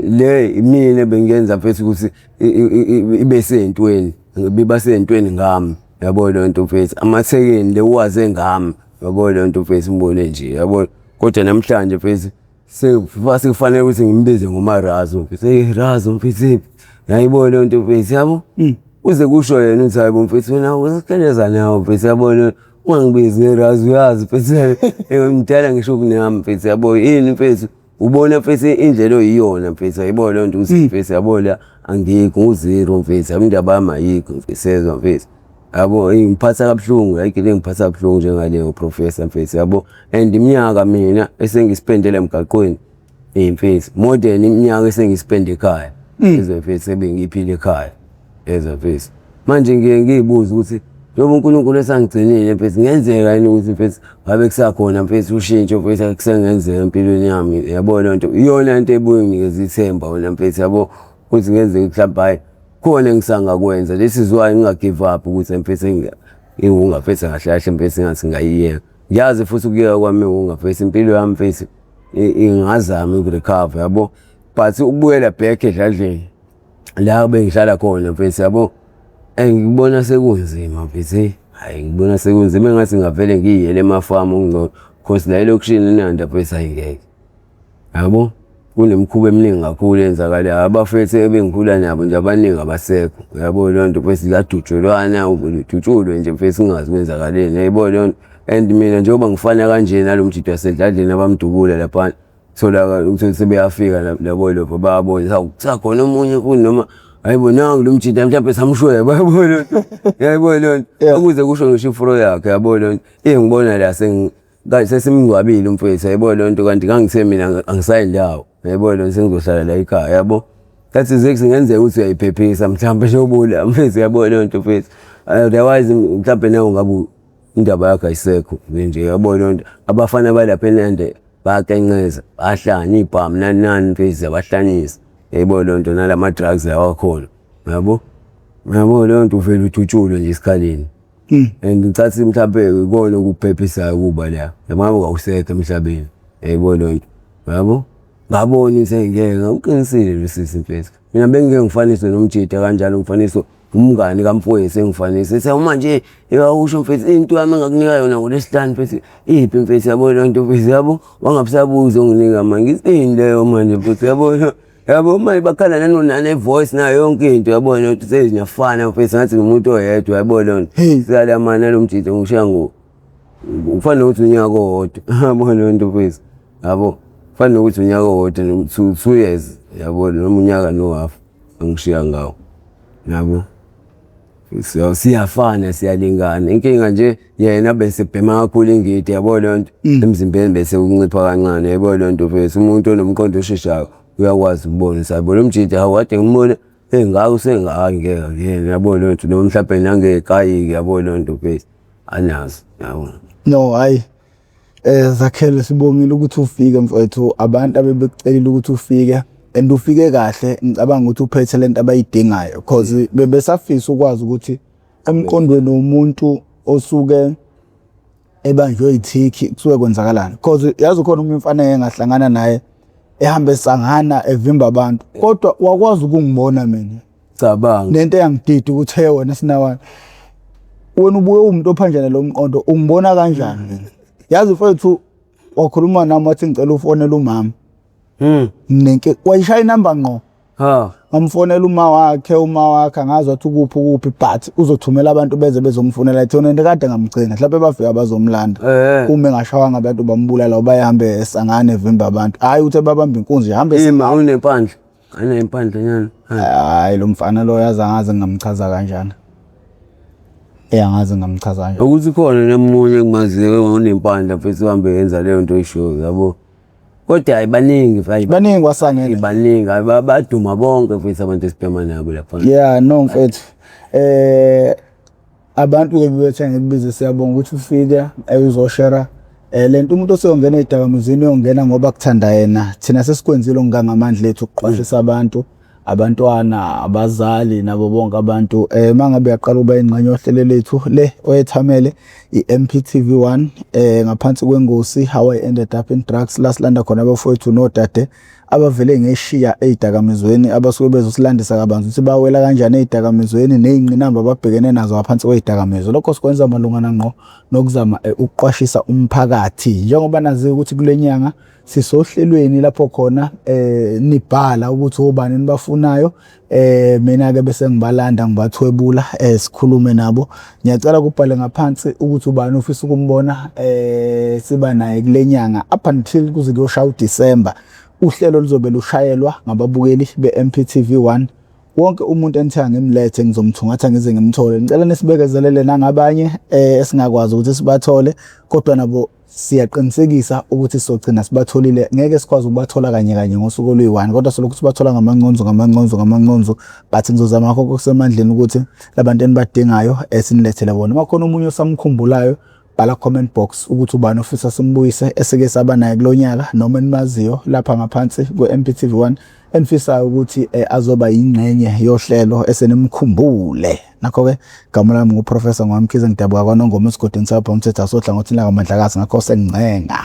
le mina bengenza mfethu ukuthi ibe sentweni biba sentweni ngami yabo lento mfethu amathekeni lewaze ngami yabo lento mfethu umbone nje yabo kodwa namhlanje mfethu sekufanele ukuthi ngimbize ngomarazo mfethu razo mfethu yayibona lento mfethu yabo uze kusho yena uthi hayibo mfethu wena usikeleza nawo mfethu yabo ungangibizi ngerazo uyazi mfethu ngimdala ngisho kunami mfethu yabo yini mfethu ubona mfethu indlela oyiyona mfethu ayibona lento ukuthi mfethu yabo la angikho uzero mfethu indaba yami ayikho mfethu sezwa mfethu yabo ngiphatha kabuhlungu like le ngiphatha kabuhlungu njengaleyo professor mfethu yabo and iminyaka mina esengispendele emgaqweni mfethu more than iminyaka esengispende ekhaya ezwe mfethu sebengiphile ekhaya ezwe mfethu manje ngiyibuza ukuthi njengoba uNkulunkulu esangigcinile mfethu ngenzeka yini ukuthi mfethu ngabe kusakhona mfethu ushintsho mfethu kusengenzeka empilweni yami yabo lento iyona into ebuye nginikeza ithemba wena mfethu yabo ukuthi ngenzeka mhlawumbe hayi khona engisangakwenza lesizwayo ngingagive up ukuthi mfethu ngingafethu kahle kahle mfethu ngathi ngayiyeka ngiyazi futhi ukuyeka kwami ungafethu impilo yami mfethu ingazama ukurecover yabo but ukubuyela back edladleni la bengihlala khona mfethu yabo ngibona sekunzima mfethu hayi ngibona sekunzima engathi ngavele ngiyele emafamu ngino because la elokushini inanda mfethu ayingeke yabo kunemikhuba eminingi kakhulu enzakala abafethu ebengikhula nabo nje abaningi abasekho yabo lonto mfethu ladutshulwana udutshulwe nje mfethu singazi kwenzakaleni yabo lonto and mina njengoba ngifana kanje nalomjito wasedladleni abamdubula lapha thola ukuthi sebeyafika labo lapho bayabona sakhona omunye futhi noma ayibonanga lo mjito mhlawumbe samshweba yabo lonto ukuze kusho ngisho ifro yakhe yabo lonto ngibona la kanti sesimngcwabile umfethu yabo lonto kanti ngangisemina angisayindawo yabo lo sengizohlala la ekhaya yabo kathi singenzeka ukuthi uyayiphephisa mhlawumbe shobula mfethu yabo lonto mfethu otherwise mhlawumbe nawo ngabe indaba yakhe ayisekho nje yabo lonto abafana balapha eNande bayakenceza bahlanya ibhamu nani mfethu abahlanyisa yabo lonto nalama drugs lawakhona yabo lonto uvela uthutshule nje isikhaleni and ngicatsi mhlawumbe ikona ukuphephisayo kuba la noma awusekho emhlabeni yabo lonto ngabona sengeke ngawuqinisile lesisi mfethu mina bengeke ngifanise nomjida kanjalo ngifaniso umngani kaMfowethu sengifanise sema nje uyawusho mfethu into yami engakunika yona ngolesihlanu mfethu iphi mfethu yabo lonto mfethu yabo wangabusabuza unginika manje ngisini leyo manje mfethu yabo manje bakhala nanonana evoice nayo yonke into yabo lonto sezinyafana mfethu ngathi umuntu oyedwa yabo lonto sala mana lo mjida ngishiya ufana ukuthi unyaka owodwa yabo lonto mfethu yabo fana ukuthi unyaka owodwa 2 years yabo noma unyaka no half angishiya ngawo yabo siyafana siyalingana inkinga nje yena bese bhema kakhulu ingidi yabo lonto emzimbeni bese uncipha kancane yabo lonto mfethu umuntu onomqondo osheshayo uyakwazi ukubona sabo lo mjida awade ngimona engaka sengangeke yena yabo lonto noma mhlawumbe nangekhaya yabo lonto mfethu anazi yabo no hayi Zakhele sibongile ukuthi ufike mfowethu abantu abebekucelile ukuthi ufike and ufike kahle ngicabanga ukuthi uphethe lento abayidingayo because bebesafisa ukwazi ukuthi emqondweni womuntu osuke ebanjwe ithiki kusuke kwenzakalani because yazi khona umuntu mfana engahlangana naye ehamba esangana evimba abantu kodwa wakwazi ukungibona mina cabanga lento eyangidida ukuthi hey wena sinawana wena ubuye umuntu ophanjana lo mqondo ungibona kanjani mina yazi mfowethu wakhuluma nami wathi ngicela ufonele umama nenke wayishaya inamba ngqo ngamfonela uma wakhe angazi wathi kuphi but uzothumela abantu beze bezomfonela ithona into kade ngamgcina mhlawumbe bafika bazomlanda uma engashawanga abantu bambulala bayahambe esangane evimba abantu hayi uthe babamba inkunzi hambe unempandla anempandla nyana hayi lo mfana lo yazi angaze ngamchaza kanjani angaze ngamchaza kanjani ukuthi khona nemunye engimaziyo onempandla futhi uhambe yenza leyo nto ishow yabo kodwa ayibaningi wasangene baningi baduma bonke futhi abantu esibhema nabo lapha yeah no mfethu abantu ke bebethenga ibize siyabonga ukuthi ufike uzoshare lento umuntu oseyongena edakamizweni uyongena ngoba kuthanda yena thina sesikwenzile ngamandla ethu ukuqwashisa abantwana abazali nabo bonke abantu mangabe yaqala uba ingxenye ohlelo lethu le oyethamele iMPTV1 ngaphansi kwengosi how I ended up in drugs lasilanda khona abafowethu nodade abavele ngeshiya ezidakamizweni abasuke bezosilandisa kabanzi ukuthi bawela kanjani ezidakamizweni nezingqinamba ababhekene nazo ngaphansi kwezidakamizwe lokho sikwenza malungana ngqo nokuzama ukuqwashisa umphakathi njengoba nazi ukuthi kulenyanga sisohlelweni lapho khona nibhala ukuthi obani nibafunayo mina ke bese ngibalanda ngibathwebula sikhulume nabo ngiyacela kubhale ngaphansi ukuthi ubani ufisa ukumbona siba naye kulenyanga up until kuze kuyoshaya uDisember uhlelo luzobe lushayelwa ngababukeli beMPTV1 wonke umuntu enithanga ngimlethe ngizomthungatha ngize ngimthole ngicela nesibekezelele nangabanye esingakwazi ukuthi sibathole kodwa nabo siyaqinisekisa ukuthi sizogcina sibatholile ngeke sikwazi ukubathola kanye ngosuku oluyi1 kodwa sokuthi sibathola ngamanconzo but ngizozama ngakho kusemandleni ukuthi labantu enibadingayo esinilethele bona makhona umunye osamkhumbulayo bhala comment box ukuthi ubani ofisa simbuyise eseke saba naye kulonyaka noma nimaziyo lapha ngaphansi kweMPTV1 enfisayo ukuthi azoba ingxenye yohlelo esenimkhumbule nakho ke igama lami nguProfessor Ngwamkhize ngidabuka kwaNongoma esigodini sapha umthetho asohlangothini lakamandlakazi ngakho sengcenga